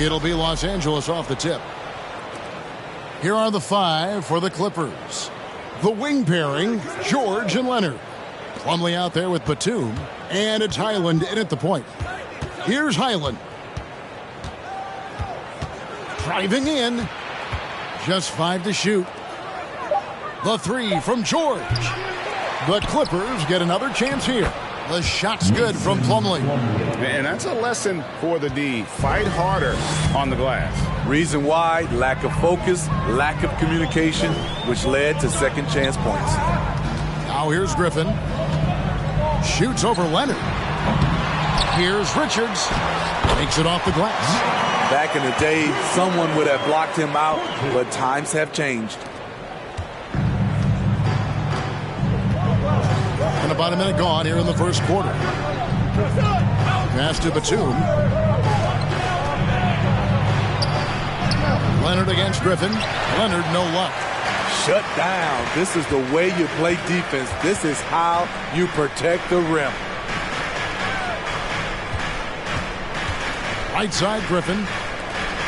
It'll be Los Angeles off the tip. Here are the 5 for the Clippers. The wing pairing, George and Leonard. Plumlee out there with Batum. And it's Highland in at the point. Here's Highland. Driving in. Just 5 to shoot. The 3 from George. The Clippers get another chance here. The shot's good from Plumlee. And that's a lesson for the D. Fight harder on the glass. Reason why, lack of focus, lack of communication, which led to second chance points. Now here's Griffin. Shoots over Leonard. Here's Richards. Takes it off the glass. Back in the day, someone would have blocked him out, but times have changed. And about a minute gone here in the first quarter. Pass to Batum. Leonard against Griffin. Leonard, no luck. Shut down. This is the way you play defense. This is how you protect the rim. Right side, Griffin.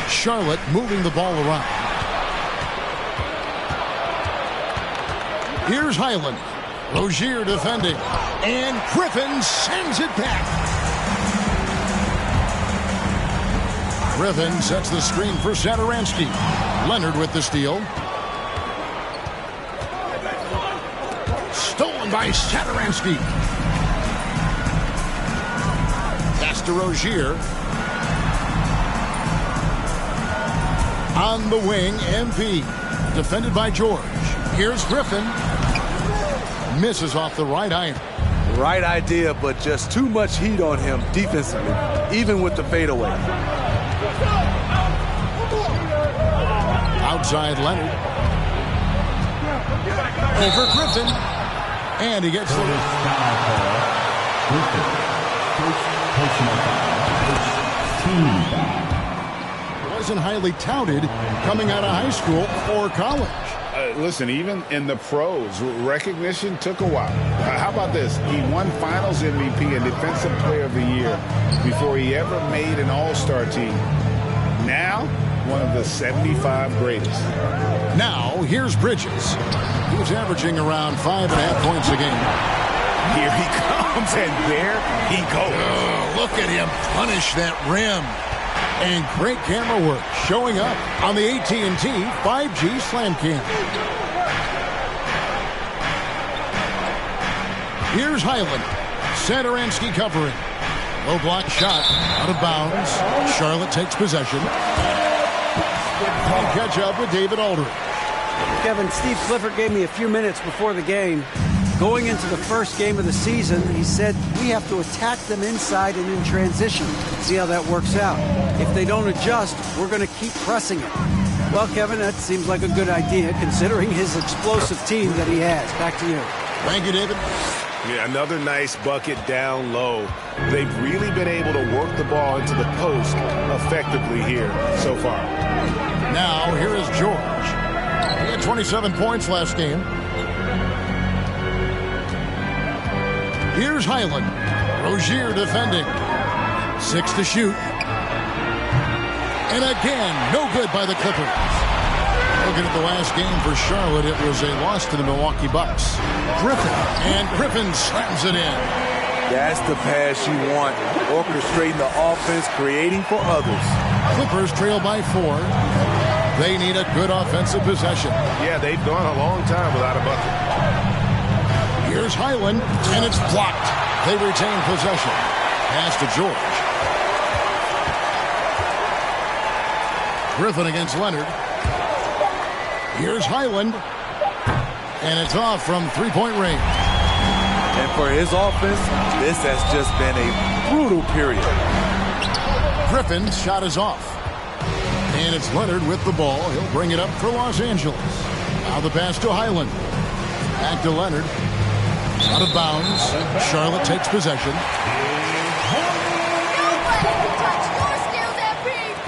Charlotte moving the ball around. Here's Highland. Rozier defending. And Griffin sends it back. Griffin sets the screen for Satoransky. Leonard with the steal. Stolen by Satoransky. Pass to Rozier. On the wing, MP. Defended by George. Here's Griffin. Misses off the right iron. Right idea, but just too much heat on him defensively, even with the fadeaway. Outside Leonard. Over Griffin. And he gets the... Wasn't highly touted coming out of high school or college. Listen, even in the pros, recognition took a while. How about this? He won Finals MVP and Defensive Player of the Year before he ever made an All-Star team. Now, one of the 75 greatest. Now, here's Bridges. He's averaging around 5.5 points a game. Here he comes, and there he goes. Oh, look at him punish that rim. And great camera work showing up on the AT&T 5G Slam Cam. Here's Highland. Satoransky covering. Low block shot out of bounds. Charlotte takes possession. And catch up with David Aldridge. Kevin, Steve Clifford gave me a few minutes before the game. Going into the first game of the season, he said, we have to attack them inside and in transition. See how that works out. If they don't adjust, we're going to keep pressing it. Well, Kevin, that seems like a good idea considering his explosive team that he has. Back to you. Thank you, David. Yeah, another nice bucket down low. They've really been able to work the ball into the post effectively here so far. Now, here is George. He had 27 points last game. Here's Highland. Rozier defending. 6 to shoot. And again, no good by the Clippers. Looking at the last game for Charlotte, it was a loss to the Milwaukee Bucks. Griffin. And Griffin slams it in. That's the pass you want. Orchestrating the offense, creating for others. Clippers trail by 4. They need a good offensive possession. Yeah, they've gone a long time without a bucket. Here's Highland, and it's blocked. They retain possession. Pass to George. Griffin against Leonard. Here's Highland, and it's off from three-point range. And for his offense, this has just been a brutal period. Griffin's shot is off. And it's Leonard with the ball. He'll bring it up for Los Angeles. Now the pass to Highland. Back to Leonard. Out of bounds. Charlotte takes possession.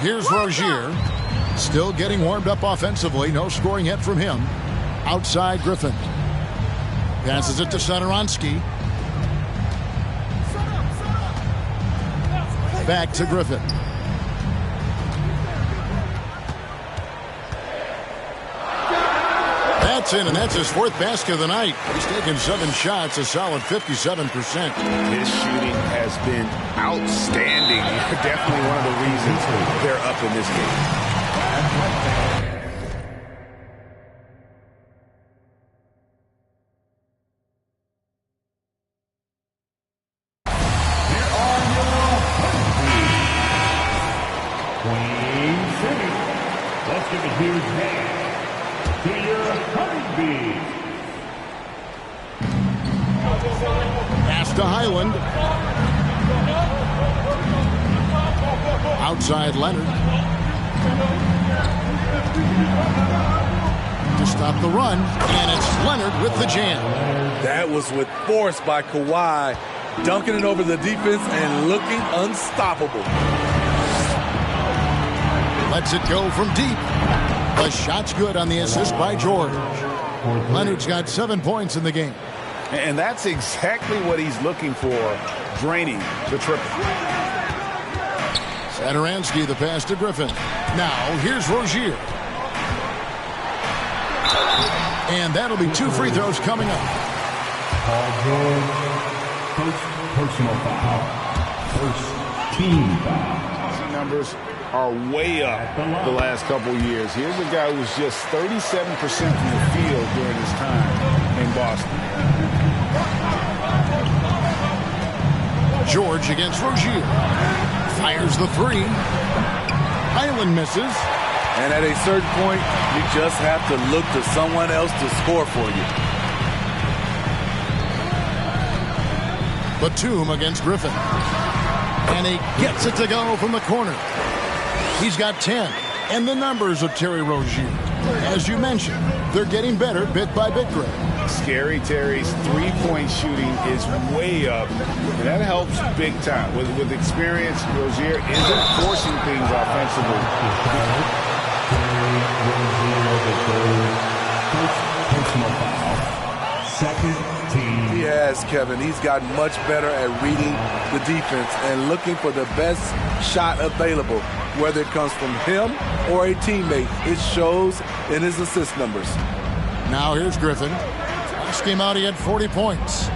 Here's Rozier. Still getting warmed up offensively. No scoring yet from him. Outside Griffin. Passes it to Satoransky. Back to Griffin. That's in, and that's his fourth basket of the night. He's taken 7 shots, a solid 57%. His shooting has been outstanding. Definitely one of the reasons they're up in this game. Let's give a huge hand to your Honeybees. Pass to Highland. Outside Leonard. To stop the run, and it's Leonard with the jam. That was with force by Kawhi, dunking it over the defense and looking unstoppable. Lets it go from deep. The shot's good on the assist by George. Leonard's got 7 points in the game. And that's exactly what he's looking for, draining the triple. Satoransky, the pass to Griffin. Now, here's Rozier. And that'll be 2 free throws coming up. Paul George, first personal foul, first team foul. Numbers are way up the last couple years. Here's a guy who was just 37% from the field during his time in Boston. George against Rozier. Fires the 3. Highland misses. And at a certain point, you just have to look to someone else to score for you. Batum against Griffin. And he gets it to go from the corner. He's got 10. And the numbers of Terry Rozier. As you mentioned, they're getting better bit by bit, Greg. Scary Terry's three-point shooting is way up, and that helps big time. With experience, Rozier isn't forcing things offensively. Second team. He has, Kevin. He's gotten much better at reading the defense and looking for the best shot available, whether it comes from him or a teammate. It shows in his assist numbers. Now here's Griffin. Last game out, he had 40 points.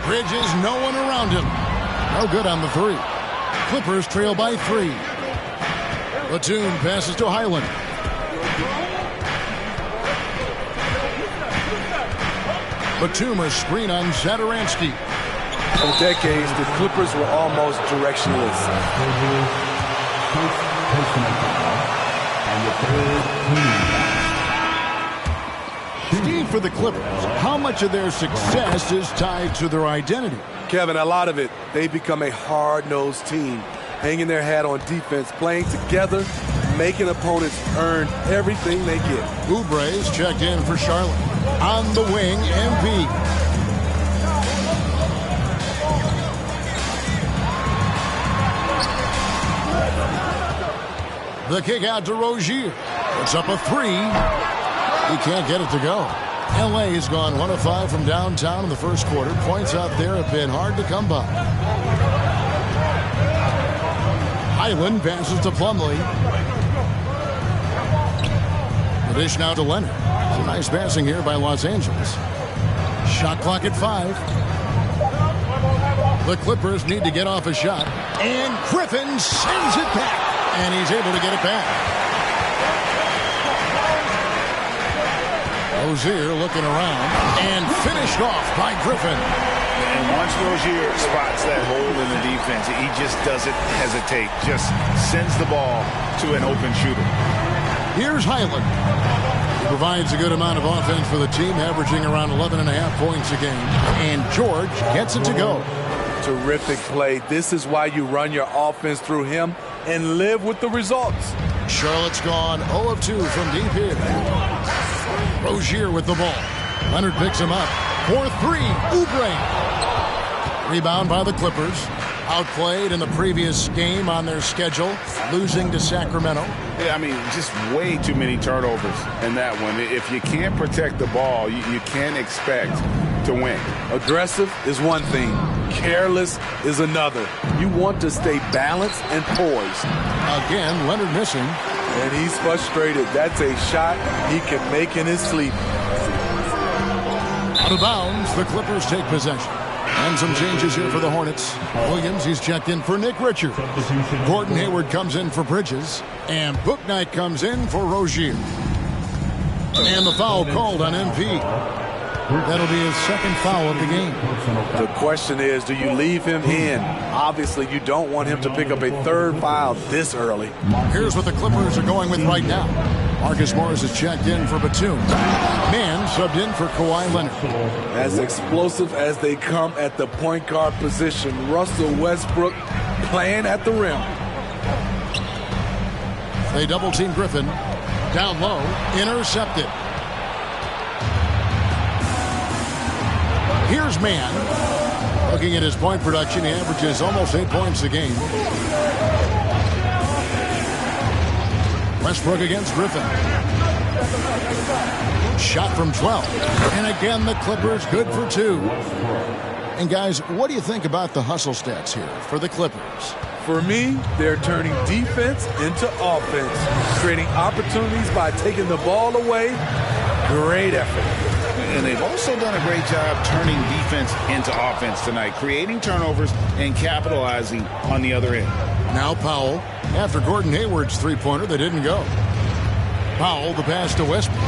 Bridges, no one around him. No good on the 3. Clippers trail by 3. Batum passes to Highland. Batum a screen on Satoransky. For decades, the Clippers were almost directionless. Steve, for the Clippers, how much of their success is tied to their identity? Kevin, a lot of it. They become a hard-nosed team, hanging their hat on defense, playing together, making opponents earn everything they get. Oubre is checked in for Charlotte. On the wing, MP. The kick out to Rozier. It's up a 3. He can't get it to go. L.A. has gone 1 of 5 from downtown in the first quarter. Points out there have been hard to come by. Highland passes to Plumlee. The dish now to Leonard. Some nice passing here by Los Angeles. Shot clock at 5. The Clippers need to get off a shot. And Griffin sends it back. And he's able to get it back. Rozier looking around and finished off by Griffin. And once Rozier spots that hole in the defense, he just doesn't hesitate. Just sends the ball to an open shooter. Here's Highland. He provides a good amount of offense for the team, averaging around 11.5 points a game. And George gets it to go. Terrific play. This is why you run your offense through him and live with the results. Charlotte's gone 0 of 2 from deep here. Rozier with the ball. Leonard picks him up. 4-3. Oubre. Rebound by the Clippers. Outplayed in the previous game on their schedule, losing to Sacramento. Yeah, I mean, just way too many turnovers in that one. If you can't protect the ball, you can't expect to win. Aggressive is one thing. Careless is another. You want to stay balanced and poised. Again, Leonard missing. And he's frustrated. That's a shot he can make in his sleep. Out of bounds, the Clippers take possession. And some changes here for the Hornets. Williams, he's checked in for Nick Richard. Gordon Hayward comes in for Bridges. And Bouknight comes in for Rozier. And the foul called on MP. That'll be his second foul of the game. The question is, do you leave him in? Obviously, you don't want him to pick up a third foul this early. Here's what the Clippers are going with right now. Marcus Morris is checked in for Batum. Mann subbed in for Kawhi Leonard. As explosive as they come at the point guard position, Russell Westbrook playing at the rim. They double-team Griffin. Down low, intercepted. Here's Mann. Looking at his point production, he averages almost 8 points a game. Westbrook against Griffin. Shot from 12. And again, the Clippers good for 2. And guys, what do you think about the hustle stats here for the Clippers? For me, they're turning defense into offense, creating opportunities by taking the ball away. Great effort. And they've also done a great job turning defense into offense tonight, creating turnovers and capitalizing on the other end. Now Powell, after Gordon Hayward's three-pointer that didn't go. Powell, the pass to Westbrook.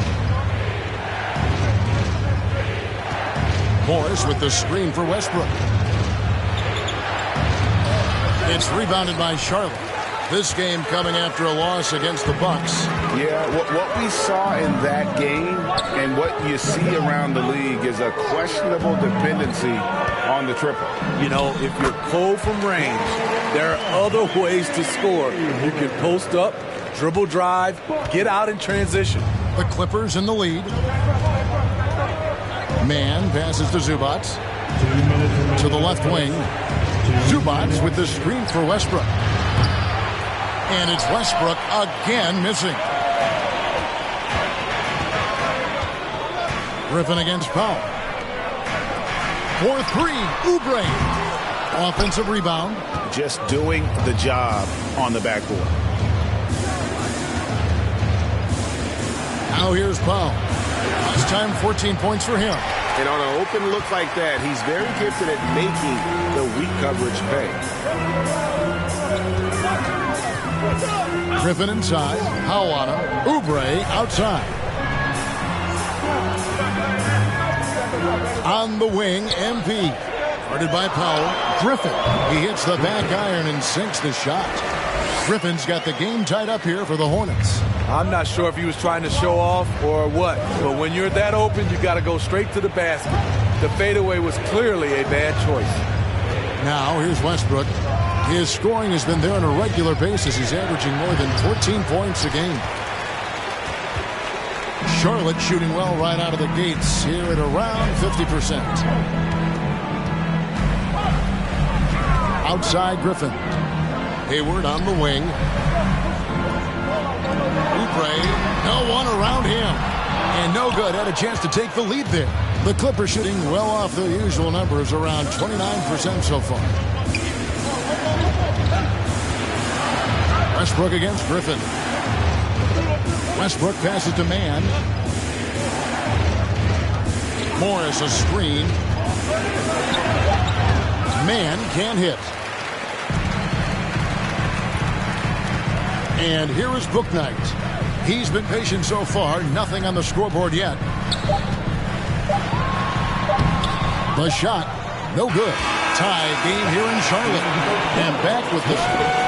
Morris with the screen for Westbrook. It's rebounded by Charlotte. This game coming after a loss against the Bucks. Yeah, what we saw in that game and what you see around the league is a questionable dependency on the triple. You know, if you're cold from range, there are other ways to score. You can post up, dribble drive, get out in transition. The Clippers in the lead. Mann passes to Zubac. To the left wing. Zubac with the screen for Westbrook. And it's Westbrook again missing. Griffin against Powell. 4-3, Oubre. Offensive rebound. Just doing the job on the backboard. Now here's Powell. Last time 14 points for him. And on an open look like that, he's very gifted at making the weak coverage pay. Griffin inside. Powell on him. Oubre outside. On the wing, MP. Guarded by Powell. Griffin. He hits the back iron and sinks the shot. Griffin's got the game tied up here for the Hornets. I'm not sure if he was trying to show off or what, but when you're that open, you got to go straight to the basket. The fadeaway was clearly a bad choice. Now, here's Westbrook. His scoring has been there on a regular basis. He's averaging more than 14 points a game. Charlotte shooting well right out of the gates here at around 50%. Outside Griffin. Hayward on the wing. Oubre, no one around him. And no good. Had a chance to take the lead there. The Clippers shooting well off their usual numbers, around 29% so far. Westbrook against Griffin. Westbrook passes to Mann. Morris a screen. Mann can't hit. And here is Bouknight. He's been patient so far. Nothing on the scoreboard yet. The shot, no good. Tie game here in Charlotte. And back with the score.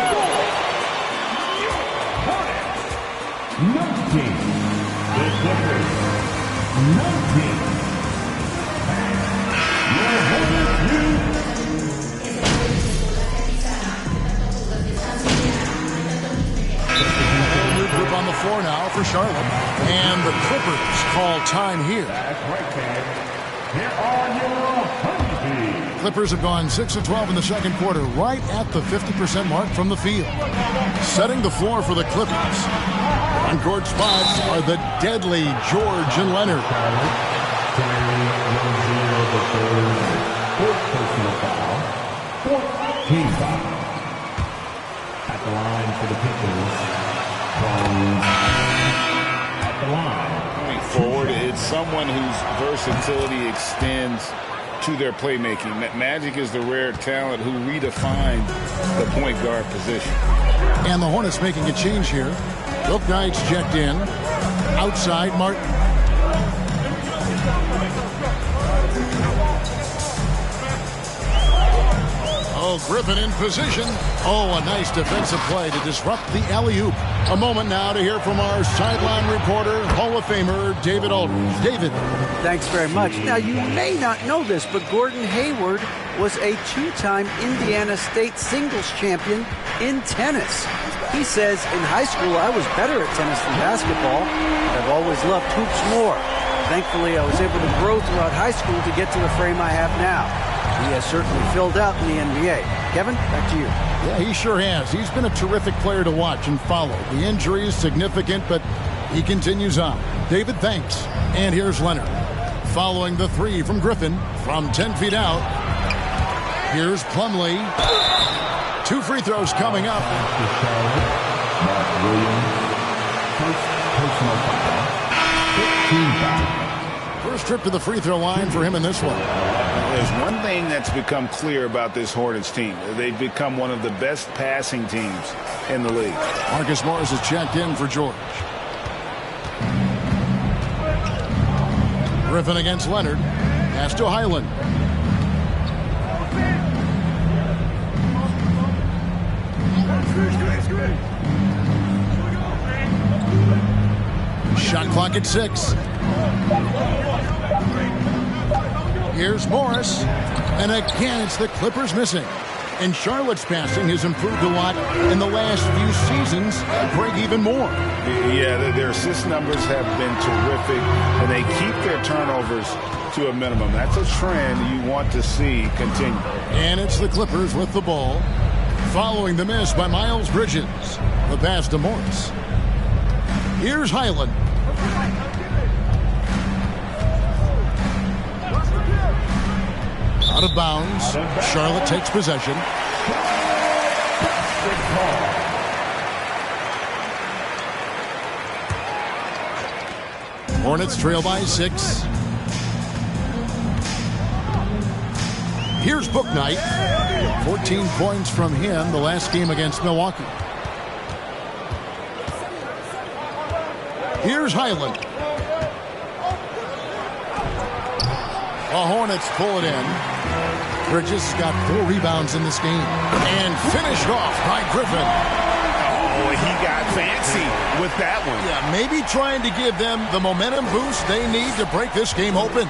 The Clippers, 19. Group on the floor now for Charlotte. And the Clippers call time here. Here are your Honeybees. Clippers have gone 6 of 12 in the second quarter, right at the 50% mark from the field. Setting the floor for the Clippers. On court spots are the deadly George and Leonard. At the line for the Clippers. At the line. forward. It's someone whose versatility extends to their playmaking. Magic is the rare talent who redefined the point guard position. And the Hornets making a change here. Bouknight's checked in. Outside, Martin. Oh, Griffin in position. Oh, a nice defensive play to disrupt the alley-oop. A moment now to hear from our sideline reporter, Hall of Famer David Aldridge. David. Thanks very much. Now, you may not know this, but Gordon Hayward was a two-time Indiana State singles champion in tennis. He says, in high school, I was better at tennis than basketball, but I've always loved hoops more. Thankfully, I was able to grow throughout high school to get to the frame I have now. He has certainly filled out in the NBA. Kevin, back to you. Yeah, he sure has. He's been a terrific player to watch and follow. The injury is significant, but he continues on. David, thanks. And here's Leonard. Following the three from Griffin from 10 feet out. Here's Plumlee. 2 free throws coming up. First trip to the free throw line for him in this one. There's one thing that's become clear about this Hornets team. They've become one of the best passing teams in the league. Marcus Morris is checked in for George. Griffin against Leonard. Pass to Highland. Shot clock at 6. Here's Morris. And again, it's the Clippers missing. And Charlotte's passing has improved a lot in the last few seasons. Break even more. Yeah, their assist numbers have been terrific, and they keep their turnovers to a minimum. That's a trend you want to see continue. And it's the Clippers with the ball. Following the miss by Miles Bridges. The pass to Morris. Here's Highland. Out of bounds. Charlotte takes possession. Hornets trail by 6. Here's Bouknight. 14 points from him the last game against Milwaukee. Here's Highland. The Hornets pull it in. Bridges got 4 rebounds in this game. And finished off by Griffin. Oh, he got fancy with that one. Yeah, maybe trying to give them the momentum boost they need to break this game open.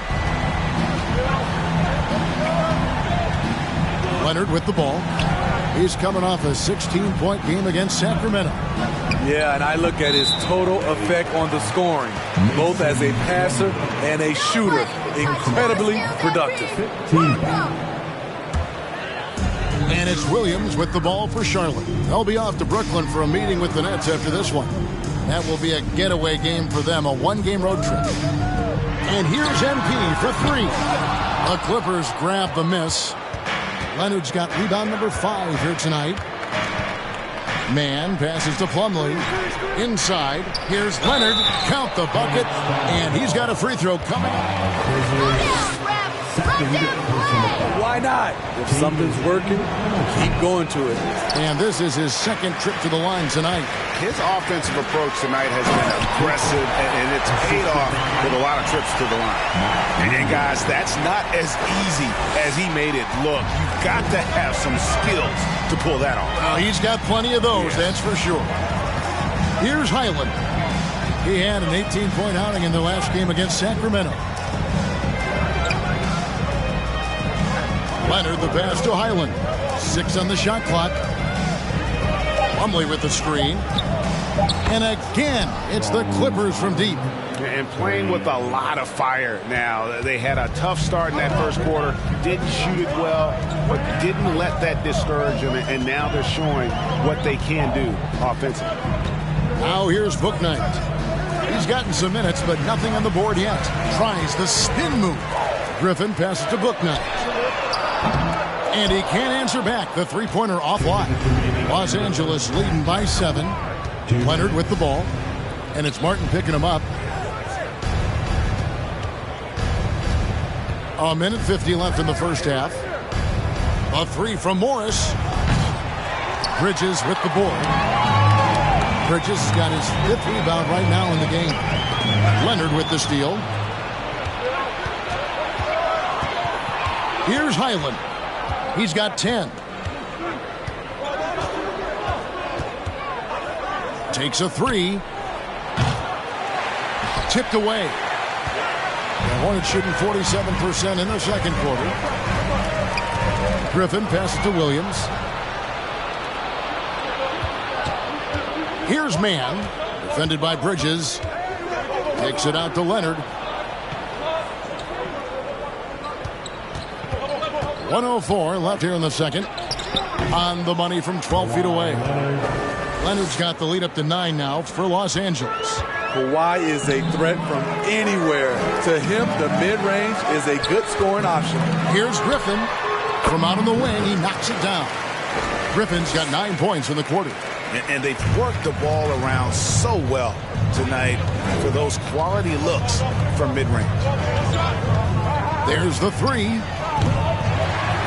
Leonard with the ball. He's coming off a 16-point game against Sacramento. Yeah, and I look at his total effect on the scoring, both as a passer and a shooter. Incredibly productive. And it's Williams with the ball for Charlotte. They'll be off to Brooklyn for a meeting with the Nets after this one. That will be a getaway game for them, a 1-game road trip. And here's MP for 3. The Clippers grab the miss. Leonard's got rebound number 5 here tonight. Man passes to Plumlee. Inside. Here's Leonard. Count the bucket. And he's got a free throw coming. Why not? If something's working, keep going to it. And this is his second trip to the line tonight. His offensive approach tonight has been aggressive, and it's paid off with a lot of trips to the line. And guys, that's not as easy as he made it look. You've got to have some skills to pull that off. He's got plenty of those, that's for sure. Here's Highland. He had an 18-point outing in the last game against Sacramento. Leonard, the pass to Highland. 6 on the shot clock. Plumlee with the screen. And again, it's the Clippers from deep. And playing with a lot of fire now. They had a tough start in that first quarter. Didn't shoot it well, but didn't let that discourage them. And now they're showing what they can do offensively. Now here's Bouknight. He's gotten some minutes, but nothing on the board yet. Tries the spin move. Griffin passes to Bouknight. And he can't answer back. The three-pointer offline. Los Angeles leading by 7. Leonard with the ball. And it's Martin picking him up. A minute 50 left in the first half. A three from Morris. Bridges with the board. Bridges has got his 5th rebound right now in the game. Leonard with the steal. Here's Highland. He's got 10. Takes a three. Tipped away. The Hornets shooting 47% in the second quarter. Griffin passes to Williams. Here's Mann. Defended by Bridges. Takes it out to Leonard. 1:04 left here in the second. On the money from 12 feet away. Leonard's got the lead up to 9 now for Los Angeles. Kawhi is a threat from anywhere. To him, the mid-range is a good scoring option. Here's Griffin. From out on the wing, he knocks it down. Griffin's got 9 points in the quarter. And they've worked the ball around so well tonight for those quality looks from mid-range. There's the three.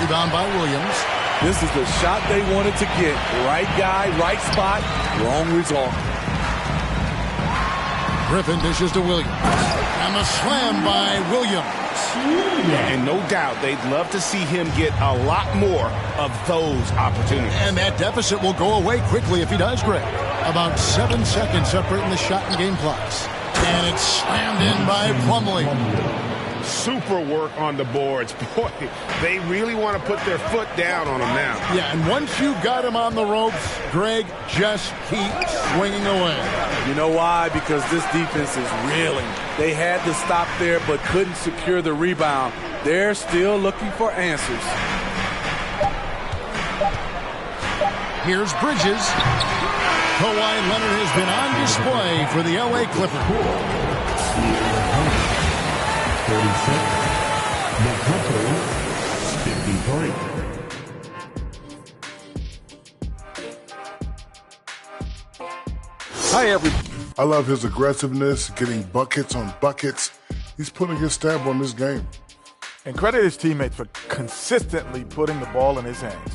Rebound by Williams. This is the shot they wanted to get. Right guy, right spot, wrong result. Griffin dishes to Williams. And the slam by Williams. And no doubt they'd love to see him get a lot more of those opportunities. And that deficit will go away quickly if he does, Greg. About 7 seconds separating the shot and game clocks. And it's slammed in by Plumlee. Super work on the boards. Boy, they really want to put their foot down on him now. Yeah, and once you've got him on the ropes, Greg, just keep swinging away. You know why? Because this defense is reeling. They had to stop there but couldn't secure the rebound. They're still looking for answers. Here's Bridges. Kawhi Leonard has been on display for the L.A. Clippers. 36. The Clippers, 53. Hi, everybody. I love his aggressiveness, getting buckets on buckets. He's putting his stamp on this game. And credit his teammates for consistently putting the ball in his hands.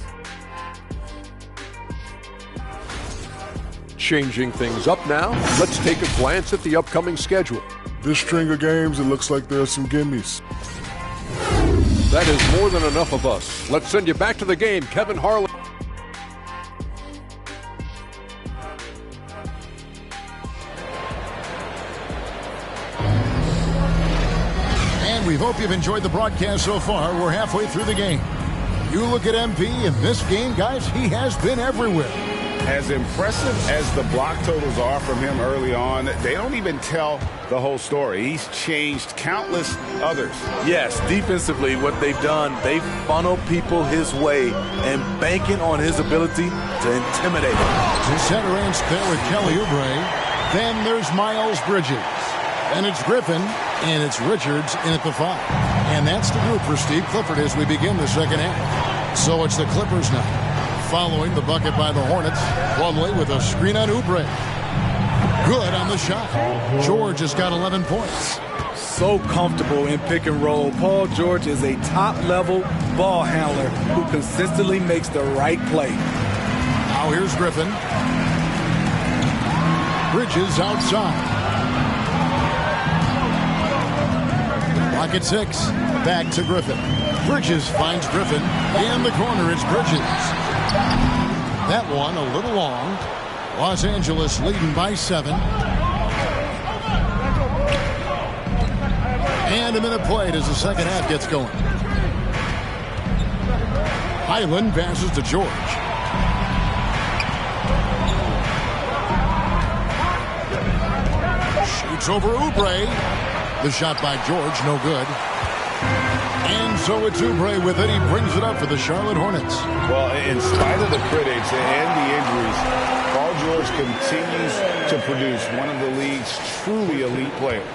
Changing things up now, let's take a glance at the upcoming schedule. This string of games, it looks like there are some gimmies. That is more than enough of us. Let's send you back to the game, Kevin Harlan. And we hope you've enjoyed the broadcast so far. We're halfway through the game. You look at MP in this game, guys, he has been everywhere. As impressive as the block totals are from him early on, they don't even tell the whole story. He's changed countless others. Yes, defensively, what they've done, they funnel people his way and banking on his ability to intimidate them. Center inch there with Kelly Oubre. Then there's Miles Bridges. And it's Griffin, and it's Richards in at the 5. And that's the group for Steve Clifford as we begin the second half. So it's the Clippers now. Following the bucket by the Hornets, Plumlee with a screen on Oubre. Good on the shot. George has got 11 points. So comfortable in pick and roll. Paul George is a top-level ball handler who consistently makes the right play. Now here's Griffin. Bridges outside. Clock at 6. Back to Griffin. Bridges finds Griffin. In the corner, it's Bridges. That one a little long. Los Angeles leading by 7. And a minute played as the second half gets going. Highland passes to George. Shoots over Oubre. The shot by George, no good. And so it's Oubre with it. He brings it up for the Charlotte Hornets. Well, in spite of the critics and the injuries, Paul George continues to produce one of the league's truly elite players.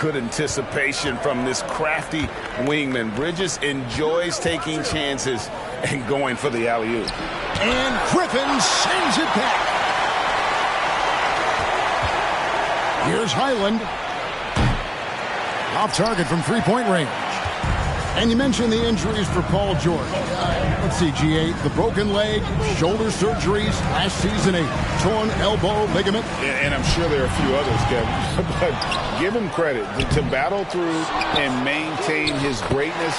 Good anticipation from this crafty wingman. Bridges enjoys taking chances and going for the alley-oop. And Griffin sends it back. Here's Highland. Off target from three-point range. And you mentioned the injuries for Paul George. Let's see, G8, the broken leg, shoulder surgeries, last season a torn elbow ligament. And I'm sure there are a few others, Kevin. But give him credit. To battle through and maintain his greatness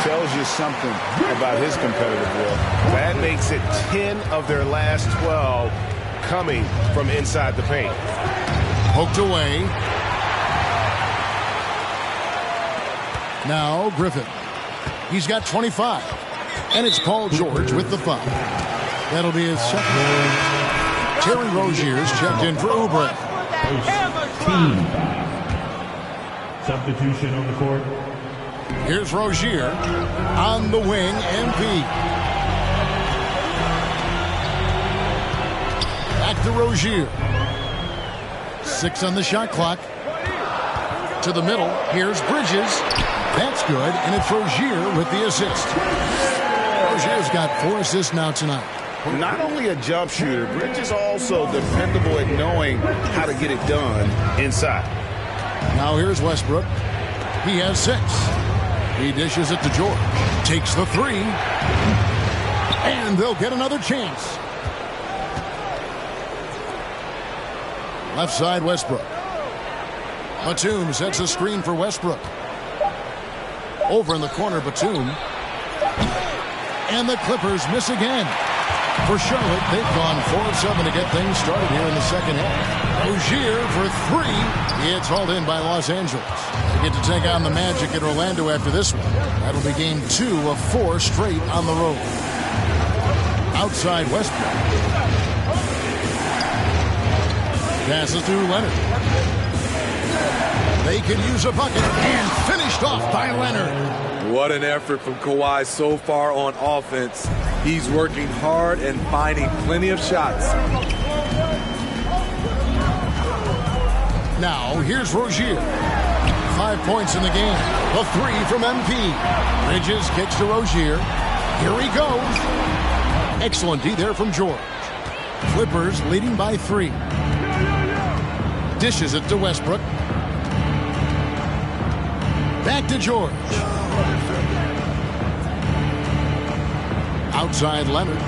tells you something about his competitive will. That makes it 10 of their last 12 coming from inside the paint. Poked away. Now Griffin. He's got 25. And it's Paul George with the foul. That'll be his second. Terry Rozier's checked in for Oubre. Substitution on the court. Here's Rozier on the wing, MP. Back to Rozier. 6 on the shot clock. To the middle. Here's Bridges. That's good, and it's Rozier with the assist. Rozier's got 4 assists now tonight. Not only a jump shooter, Bridges also dependable at knowing how to get it done inside. Now here's Westbrook. He has 6. He dishes it to George. Takes the 3. And they'll get another chance. Left side, Westbrook. Batum sets a screen for Westbrook. Over in the corner, Batum. And the Clippers miss again. For Charlotte, they've gone 4 of 7 to get things started here in the second half. Rozier for 3. It's hauled in by Los Angeles. They get to take on the Magic at Orlando after this one. That'll be game 2 of 4 straight on the road. Outside Westbrook. Passes to Leonard. They could use a bucket, and finished off by Leonard. What an effort from Kawhi so far on offense. He's working hard and finding plenty of shots. Now, here's Rozier. 5 points in the game. A 3 from MP. Bridges kicks to Rozier. Here he goes. Excellent D there from George. Clippers leading by 3. Dishes it to Westbrook. Back to George. Outside Leonard.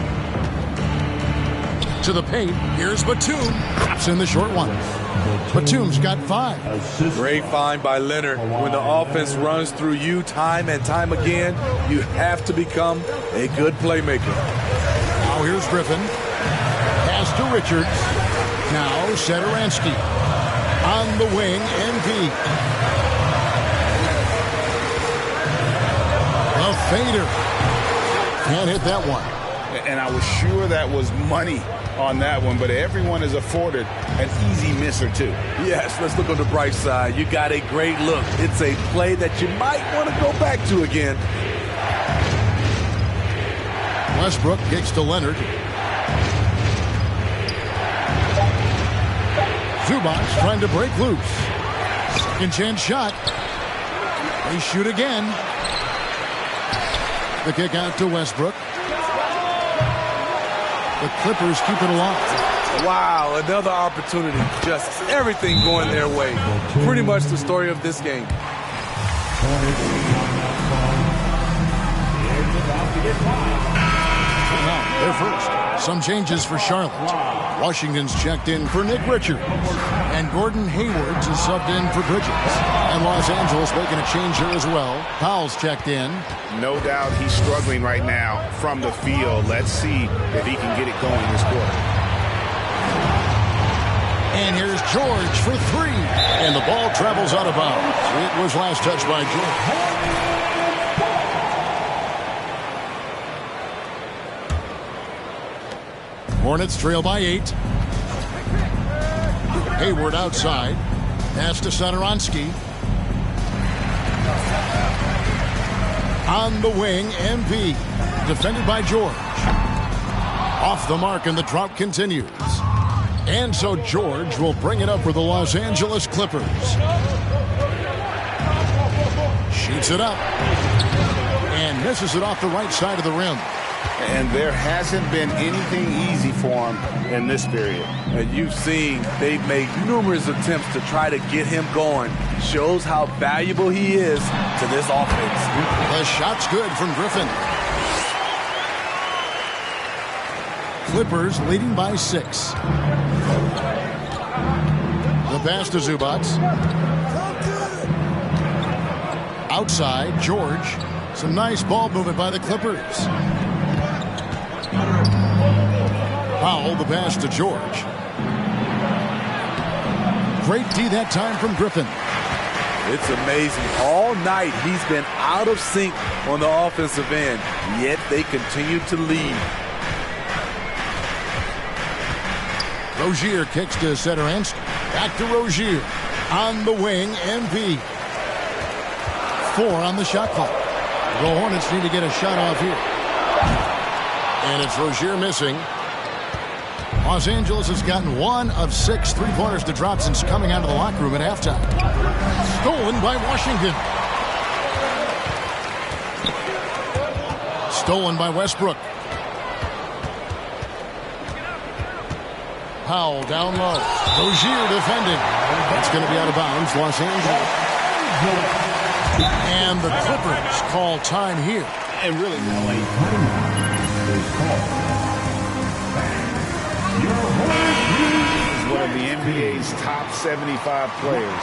To the paint. Here's Batum. Drops in the short one. Batum's got 5. Great find by Leonard. When the offense runs through you time and time again, you have to become a good playmaker. Now here's Griffin. Pass to Richards. Now Satoransky. On the wing, MP. A fader. Can't hit that one. And I was sure that was money on that one, but everyone is afforded an easy miss or 2. Yes, let's look on the bright side. You got a great look. It's a play that you might want to go back to again. Westbrook kicks to Leonard. Zubac trying to break loose. Second chance shot. They shoot again. The kick out to Westbrook. The Clippers keep it alive. Wow, another opportunity. Just everything going their way. Pretty much the story of this game. They're first. Some changes for Charlotte. Washington's checked in for Nick Richards. And Gordon Hayward is subbed in for Bridges. And Los Angeles making a change here as well. Powell's checked in. No doubt he's struggling right now from the field. Let's see if he can get it going this quarter. And here's George for 3. And the ball travels out of bounds. It was last touched by George. Hornets trail by 8. Hayward outside. Pass to Satoransky. On the wing, MP. Defended by George. Off the mark, and the drought continues. And so George will bring it up for the Los Angeles Clippers. Shoots it up. And misses it off the right side of the rim. And there hasn't been anything easy for him in this period. And you've seen they've made numerous attempts to try to get him going. Shows how valuable he is to this offense. The shot's good from Griffin. Clippers leading by 6. The pass to Zubac. Outside, George. Some nice ball movement by the Clippers. Powell, the pass to George. Great D that time from Griffin. It's amazing. All night he's been out of sync on the offensive end, yet they continue to lead. Rozier kicks to center Anston. Back to Rozier. On the wing, MV. 4 on the shot clock. The Hornets need to get a shot off here. And it's Rozier missing. Los Angeles has gotten 1 of 6 3-pointers to drop since coming out of the locker room at halftime. Stolen by Washington. Stolen by Westbrook. Powell down low. Rozier defending. That's going to be out of bounds. Los Angeles. And the Clippers call time here. And really, he's one of the NBA's top 75 players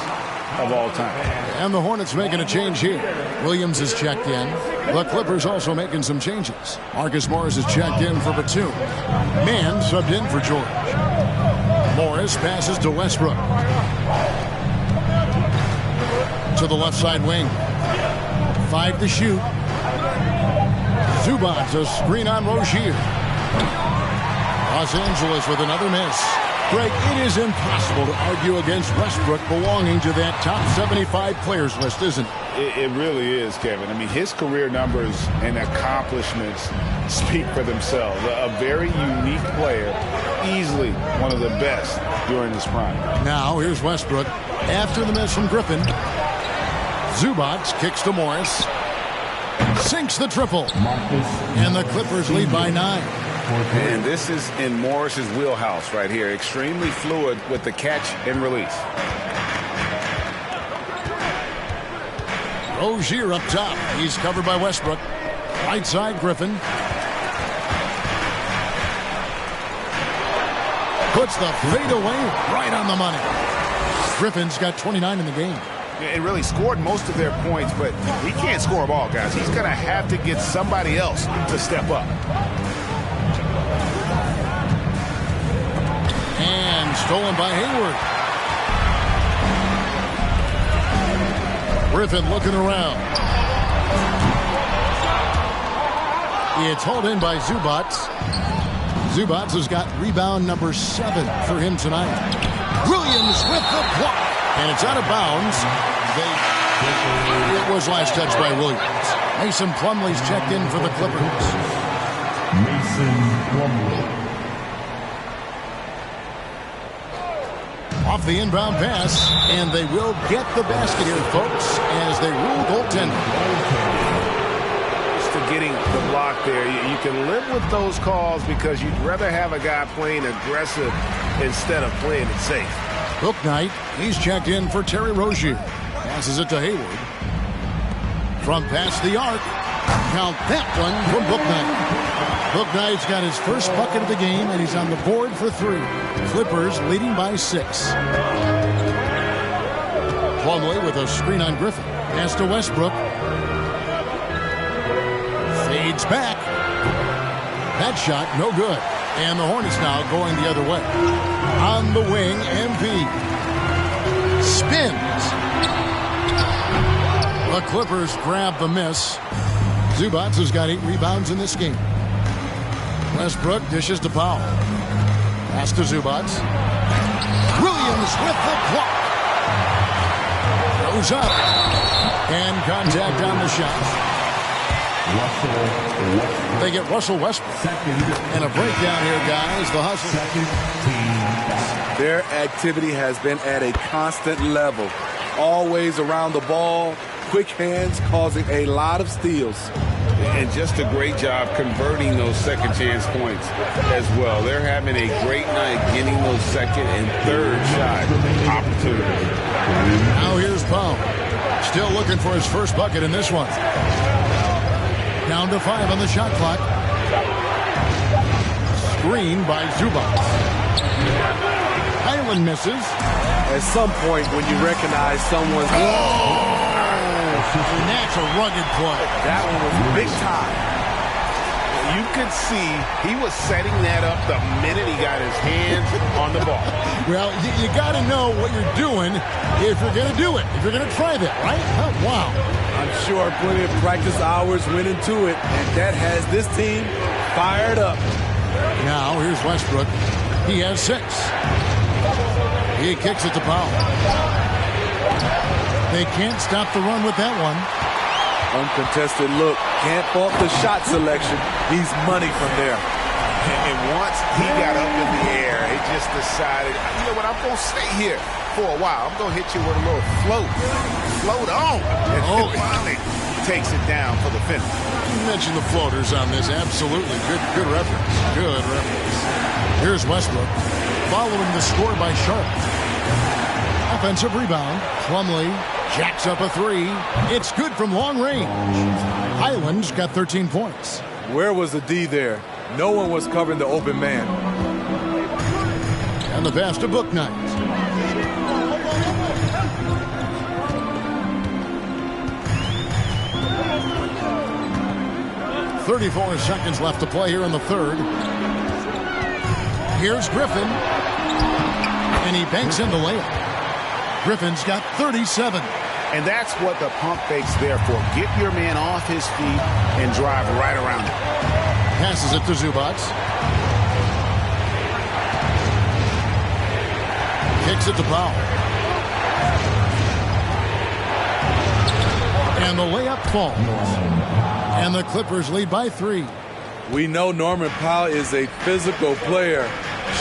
of all time. And the Hornets making a change here. Williams is checked in. The Clippers also making some changes. Marcus Morris is checked in for Batum. Mann subbed in for George. Morris passes to Westbrook. To the left side wing. 5 to shoot. Zubac, a screen on Rozier. Los Angeles with another miss. Greg, it is impossible to argue against Westbrook belonging to that top 75 players list, isn't it? It really is, Kevin. I mean, his career numbers and accomplishments speak for themselves. A very unique player, easily one of the best during his prime. Now, here's Westbrook. After the miss from Griffin, Zubac kicks to Morris. Sinks the triple. And the Clippers lead by 9. And this is in Morris's wheelhouse right here. Extremely fluid with the catch and release. Rozier up top. He's covered by Westbrook. Right side, Griffin. Puts the fade away right on the money. Griffin's got 29 in the game. And really scored most of their points, but he can't score them all, guys. He's going to have to get somebody else to step up. And stolen by Hayward. Griffin looking around. It's hauled in by Zubac. Zubac has got rebound number 7 for him tonight. Williams with the block. And it's out of bounds. It was last touched by Williams. Mason Plumlee's checked in for the Clippers. Mason Plumlee. Off the inbound pass, and they will get the basket here, folks, as they rule goaltending. Just to getting the block there, you can live with those calls because you'd rather have a guy playing aggressive instead of playing it safe. Bouknight, he's checked in for Terry Rozier. Passes it to Hayward. From past the arc. Count that one from Bouknight. Bouknight's got his first bucket of the game, and he's on the board for 3. Clippers leading by 6. Plumlee with a screen on Griffin. Pass to Westbrook. Fades back. That shot, no good. And the Hornets now going the other way. On the wing, MV. Spins. The Clippers grab the miss. Zubac has got 8 rebounds in this game. Westbrook dishes to Powell. Pass to Zubac. Williams with the block. Goes up. And contact on the shot. They get Russell Westbrook. And a breakdown here, guys. The hustle. Their activity has been at a constant level. Always around the ball. Quick hands causing a lot of steals. And just a great job converting those second chance points as well. They're having a great night getting those second and third shot opportunities. Now here's Powell. Still looking for his first bucket in this one. Down to 5 on the shot clock. Screen by Zubac. Highland misses. At some point when you recognize someone's... And that's a rugged play. That one was big time. You could see he was setting that up the minute he got his hands on the ball. Well, you got to know what you're doing if you're going to do it. If you're going to try that, right? Oh, wow. I'm sure plenty of practice hours went into it, and that has this team fired up. Now, here's Westbrook. He has 6. He kicks it to Powell. They can't stop the run with that one. Uncontested look. Can't fault the shot selection. He's money from there. And once he got up in the air, he just decided, you know what, I'm going to stay here for a while. I'm going to hit you with a little float. Float on. And finally takes it down for the finish. You mentioned the floaters on this. Absolutely. Good reference. Good reference. Here's Westbrook following the score by Charlotte. Offensive rebound. Plumlee jacks up a 3. It's good from long range. Highland's got 13 points. Where was the D there? No one was covering the open man. And the pass to Bouknight. .34 seconds left to play here in the third. Here's Griffin. And he banks in the layup. Griffin's got 37. And that's what the pump fake's there for. Get your man off his feet and drive right around him. Passes it to Zubac. Kicks it to Powell. And the layup falls. And the Clippers lead by 3. We know Norman Powell is a physical player,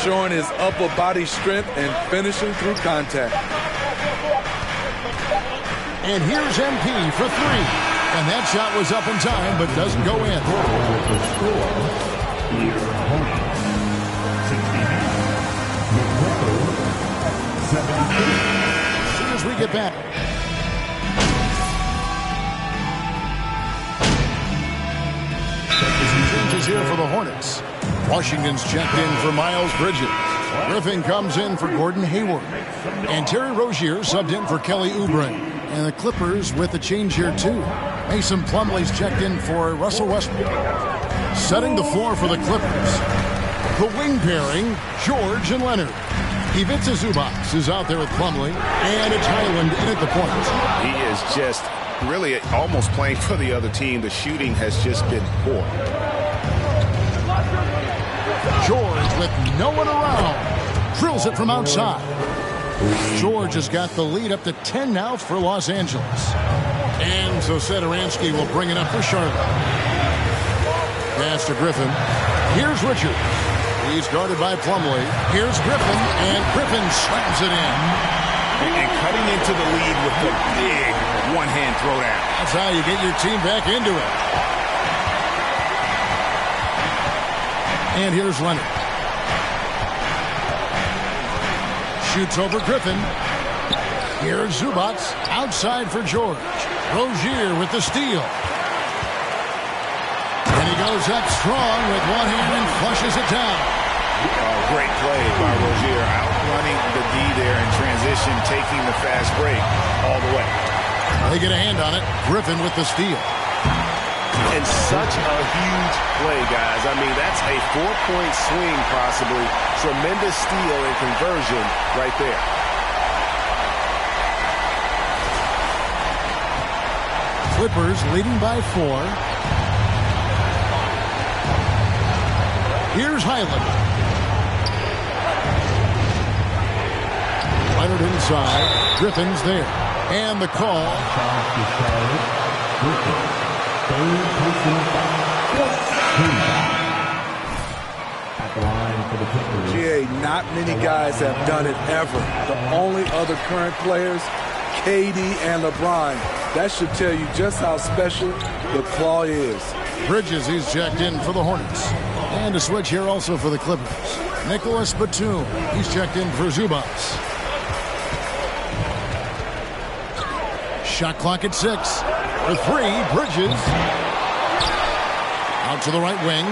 showing his upper body strength and finishing through contact. And here's MP for 3. And that shot was up in time, but doesn't go in. As soon as we get back. Changes here for the Hornets. Washington's checked in for Miles Bridges. Griffin comes in for Gordon Hayward. And Terry Rozier subbed in for Kelly Oubre. And the Clippers with a change here, too. Mason Plumlee's checked in for Russell Westbrook. Setting the floor for the Clippers. The wing pairing, George and Leonard. Ivica Zubac is out there with Plumlee. And it's Highland in at the point. He is just really almost playing for the other team. The shooting has just been poor. George with no one around. Drills it from outside. George has got the lead up to 10 now for Los Angeles. And so Satoransky will bring it up for Charlotte. Pass to Griffin. Here's Richard. He's guarded by Plumlee. Here's Griffin, and Griffin slams it in. And cutting into the lead with the big one-hand throwdown. That's how you get your team back into it. And here's Leonard. Shoots over Griffin. Here's Zubac. Outside for George. Rozier with the steal. And he goes up strong with one hand and flushes it down. Great play by Rozier. Outrunning the D there in transition, taking the fast break all the way. They get a hand on it. Griffin with the steal. And such a huge play, guys. I mean, that's a 4-point swing, possibly. Tremendous steal and conversion right there. Clippers leading by 4. Here's Highland. Leonard inside. Griffin's there. And the call. GA, not many guys have done it ever. The only other current players, KD and LeBron. That should tell you just how special the claw is. Bridges, he's checked in for the Hornets. And a switch here also for the Clippers. Nicholas Batum, he's checked in for Zubas. Shot clock at 6. For 3, Bridges. Out to the right wing.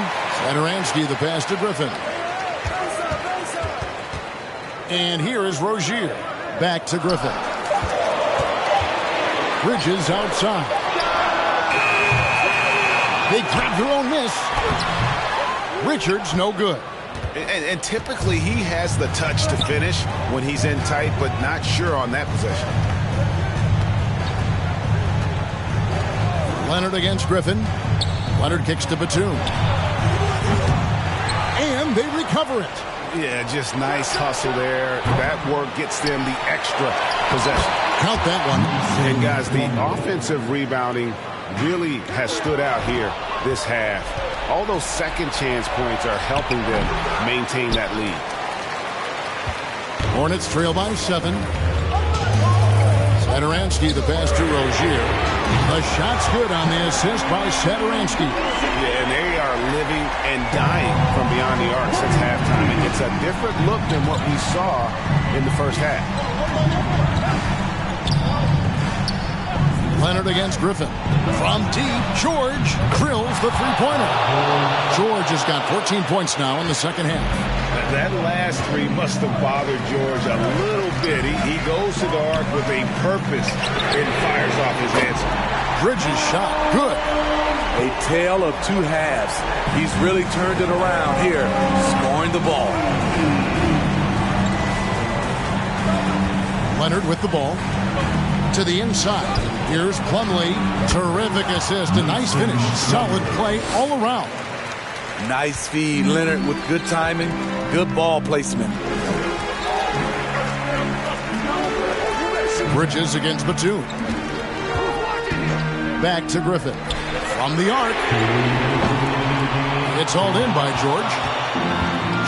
Satoransky, the pass to Griffin. And here is Rozier. Back to Griffin. Bridges outside. They grab their own miss. Richards, no good. And typically he has the touch to finish when he's in tight, but not sure on that possession. Leonard against Griffin. Leonard kicks to Batum. And they recover it. Yeah, just nice hustle there. That work gets them the extra possession. Count that one. And guys, the offensive rebounding really has stood out here this half. All those second chance points are helping them maintain that lead. Hornets trail by 7. Satoransky, the pass to Rozier. The shot's good on the assist by Satoransky. Yeah, and they are living and dying from beyond the arc since halftime. And it's a different look than what we saw in the first half. Leonard against Griffin. From deep, George drills the three-pointer. George has got 14 points now in the second half. That last 3 must have bothered George a little bit. He goes to the arc with a purpose and fires off his answer. Bridges shot, good. A tale of 2 halves. He's really turned it around here, scoring the ball. Leonard with the ball. To the inside. Here's Plumlee. Terrific assist. A nice finish. Solid play all around. Nice feed. Leonard with good timing, good ball placement. Bridges against Batum. Back to Griffin. From the arc. It's hauled in by George.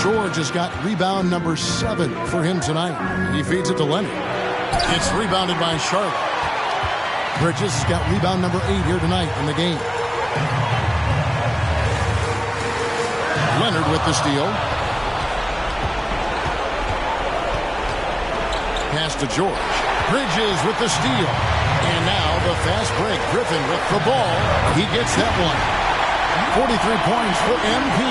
George has got rebound number 7 for him tonight. He feeds it to Leonard. It's rebounded by Charlotte. Bridges has got rebound number 8 here tonight in the game. Leonard with the steal. Pass to George. Bridges with the steal. And now the fast break. Griffin with the ball. He gets that one. 43 points for MP.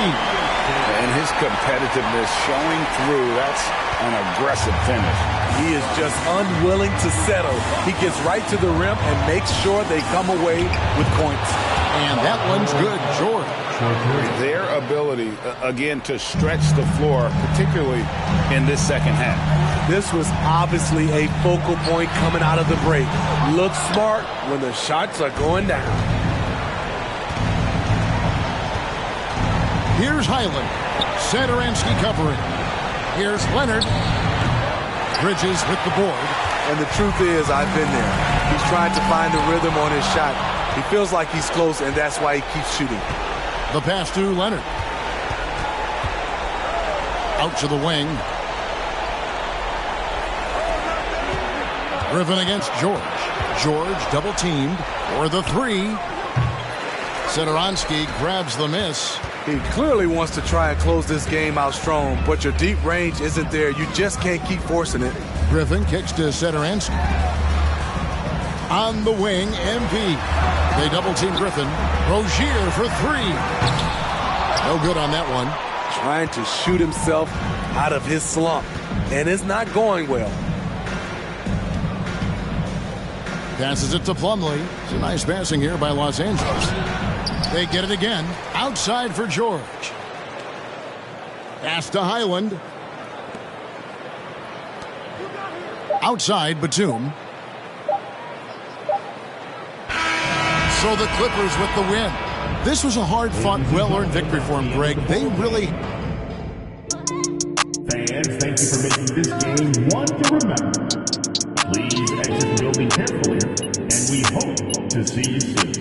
And his competitiveness showing through. That's an aggressive finish. He is just unwilling to settle. He gets right to the rim and makes sure they come away with points. And that one's good, George. Their ability, again, to stretch the floor, particularly in this second half. This was obviously a focal point coming out of the break. Look smart when the shots are going down. Here's Highland. Satoransky covering. Here's Leonard. Bridges with the board. And the truth is, I've been there. He's trying to find the rhythm on his shot. He feels like he's close, and that's why he keeps shooting. The pass to Leonard. Out to the wing. Griffin against George. George double teamed for the 3. Satoransky grabs the miss. He clearly wants to try and close this game out strong, but your deep range isn't there. You just can't keep forcing it. Griffin kicks to Satoransky. On the wing, MP. They double team Griffin. Rozier for 3. No good on that one. Trying to shoot himself out of his slump, and it's not going well. Passes it to Plumlee. It's a nice passing here by Los Angeles. They get it again. Outside for George. Pass to Highland. Outside, Batum. So the Clippers with the win. This was a hard-fought, well-earned victory for them, Greg. They really... Fans, thank you for making this game one to remember. Please exit the building carefully, and we hope to see you soon.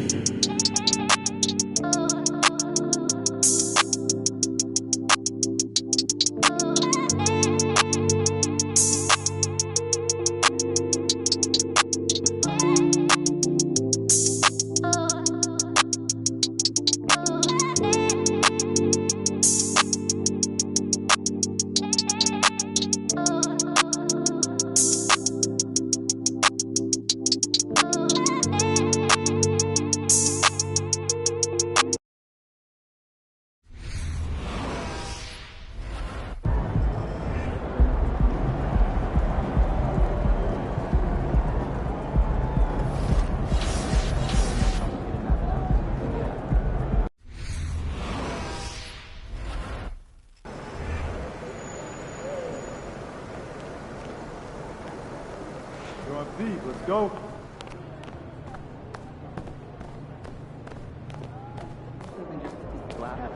On feet, let's go.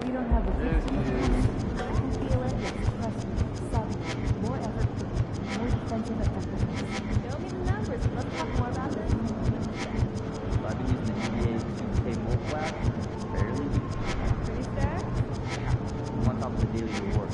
We don't have the 15 I can feel it. It's pressing, sudden, more effort, more defensive effectiveness. Show me the numbers. Let's talk more about this. I've been using the NBA 2K mobile app fairly. Pretty stacked? I'm on top of the daily reward.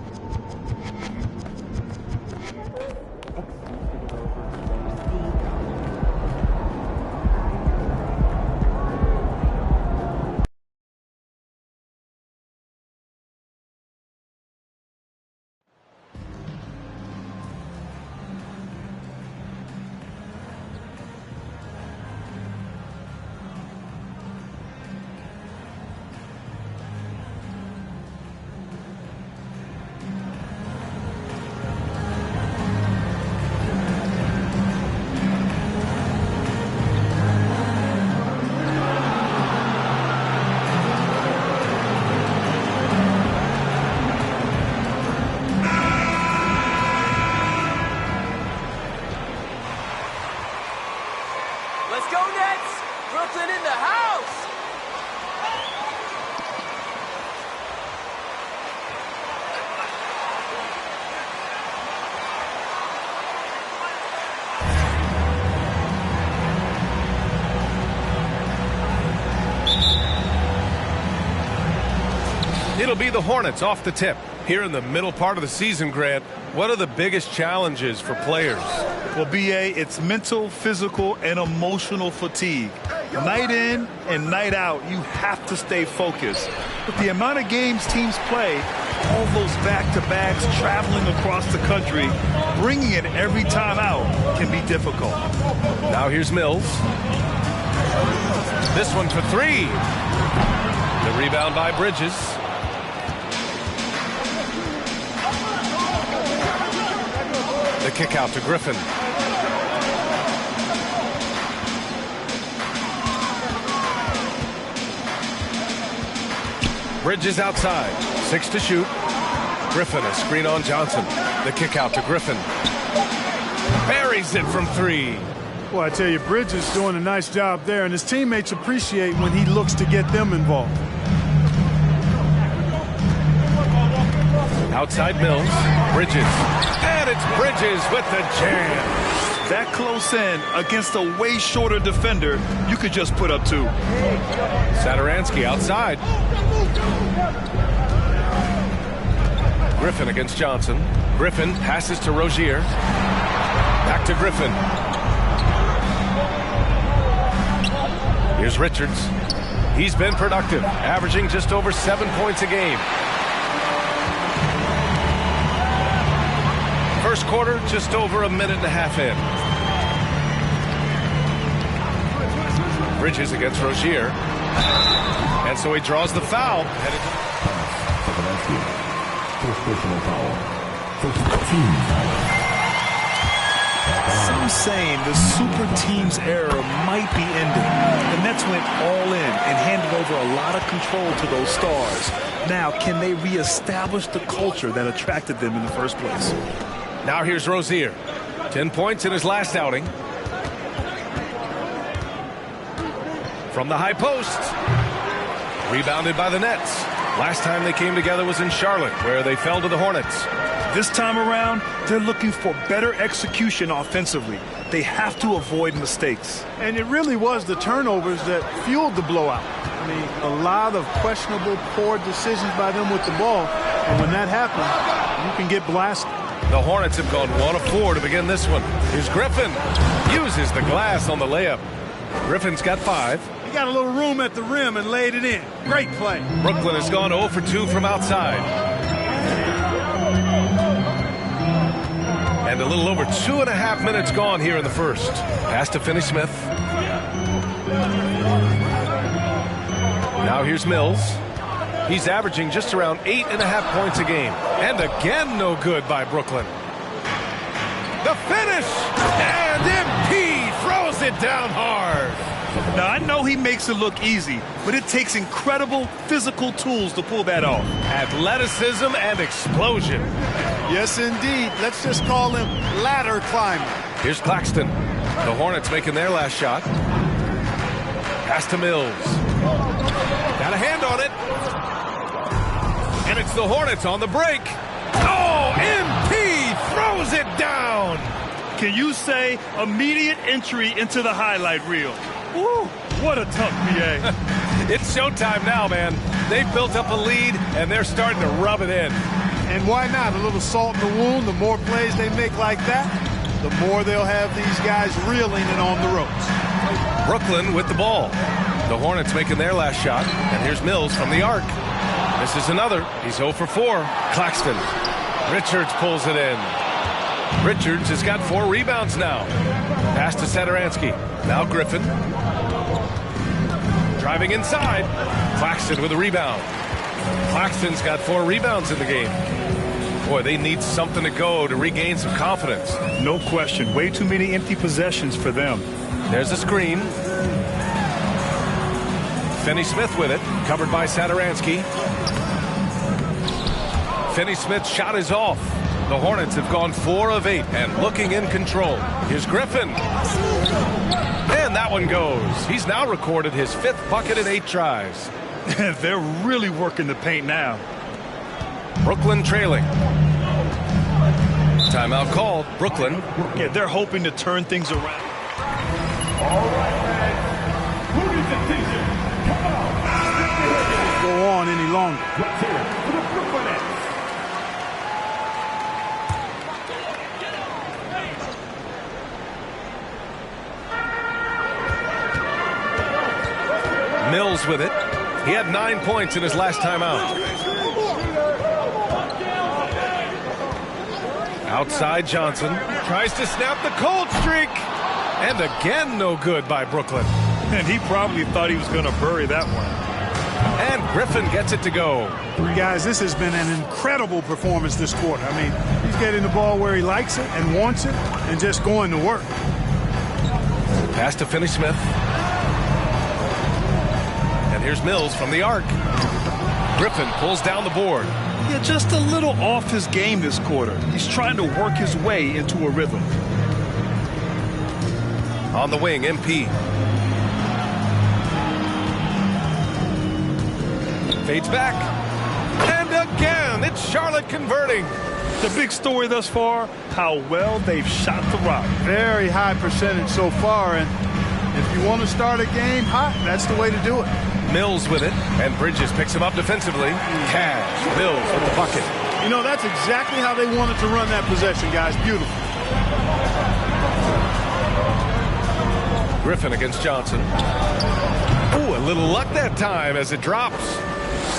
Let's go, Nets! Brooklyn in the house! It'll be the Hornets off the tip. Here in the middle part of the season, Grant, what are the biggest challenges for players? Well, B.A., it's mental, physical, and emotional fatigue. Night in and night out, you have to stay focused. But the amount of games teams play, all those back-to-backs, traveling across the country, bringing it every time out can be difficult. Now here's Mills. This one for three. The rebound by Bridges. The kick out to Griffin. Bridges outside. 6 to shoot. Griffin, a screen on Johnson. The kick out to Griffin. Buries it from three. Well, I tell you, Bridges doing a nice job there, and his teammates appreciate when he looks to get them involved. Outside Mills. Bridges. And it's Bridges with the jam. That close in against a way shorter defender, you could just put up two. Satoransky outside. Griffin against Johnson. Griffin passes to Rozier. Back to Griffin. Here's Richards. He's been productive, averaging just over 7 points a game. First quarter, just over a minute and a half in. Bridges against Rozier. And so he draws the foul. First personal foul. First team foul. Some saying the super team's era might be ending. The Nets went all in and handed over a lot of control to those stars. Now, can they reestablish the culture that attracted them in the first place? Now here's Rozier. 10 points in his last outing. From the high post. Rebounded by the Nets. Last time they came together was in Charlotte, where they fell to the Hornets. This time around, they're looking for better execution offensively. They have to avoid mistakes. And it really was the turnovers that fueled the blowout. I mean, a lot of questionable, poor decisions by them with the ball. And when that happens, you can get blasted. The Hornets have gone 1 of 4 to begin this one. Here's Griffin. Uses the glass on the layup. Griffin's got 5. He got a little room at the rim and laid it in. Great play. Brooklyn has gone 0 for 2 from outside. And a little over 2.5 minutes gone here in the first. Pass to Finney-Smith. Now here's Mills. He's averaging just around 8.5 points a game. And again, no good by Brooklyn. The finish! And MP throws it down hard. Now, I know he makes it look easy, but it takes incredible physical tools to pull that off. Athleticism and explosion. Yes, indeed. Let's just call him ladder climber. Here's Claxton. The Hornets making their last shot. Pass to Mills. Got a hand on it. And it's the Hornets on the break. Oh, MP throws it down. Can you say immediate entry into the highlight reel? Woo, what a tough BA. It's showtime now, man. They've built up a lead, and they're starting to rub it in. And why not? A little salt in the wound. The more plays they make like that, the more they'll have these guys reeling and on the ropes. Brooklyn with the ball. The Hornets making their last shot. And here's Mills from the arc. This is another. He's 0 for 4. Claxton. Richards pulls it in. Richards has got 4 rebounds now. Pass to Satoransky. Now Griffin. Driving inside. Claxton with a rebound. Claxton's got 4 rebounds in the game. Boy, they need something to go to regain some confidence. No question. Way too many empty possessions for them. There's a screen. Finney-Smith with it. Covered by Satoransky. Finney-Smith's shot is off. The Hornets have gone 4 of 8 and looking in control. Here's Griffin. And that one goes. He's now recorded his 5th bucket in 8 tries. They're really working the paint now. Brooklyn trailing. Timeout called. Brooklyn. Yeah, they're hoping to turn things around. All right, man. Who's attention? Come on. Go on any longer. Let's hear it for the Brooklyn Nets. Mills with it. He had 9 points in his last time out. Outside Johnson. Tries to snap the cold streak. And again, no good by Brooklyn. And he probably thought he was going to bury that one. And Griffin gets it to go. Guys, this has been an incredible performance this quarter. I mean, he's getting the ball where he likes it and wants it and just going to work. Pass to Finney-Smith. And here's Mills from the arc. Griffin pulls down the board. Yeah, just a little off his game this quarter. He's trying to work his way into a rhythm. On the wing, MP. Fades back. And again, it's Charlotte converting. The big story thus far, how well they've shot the rock. Very high percentage so far, and if you want to start a game hot, that's the way to do it. Mills with it, and Bridges picks him up defensively. Cash, Mills with the bucket. You know, that's exactly how they wanted to run that possession, guys. Beautiful. Griffin against Johnson. Oh, a little luck that time as it drops.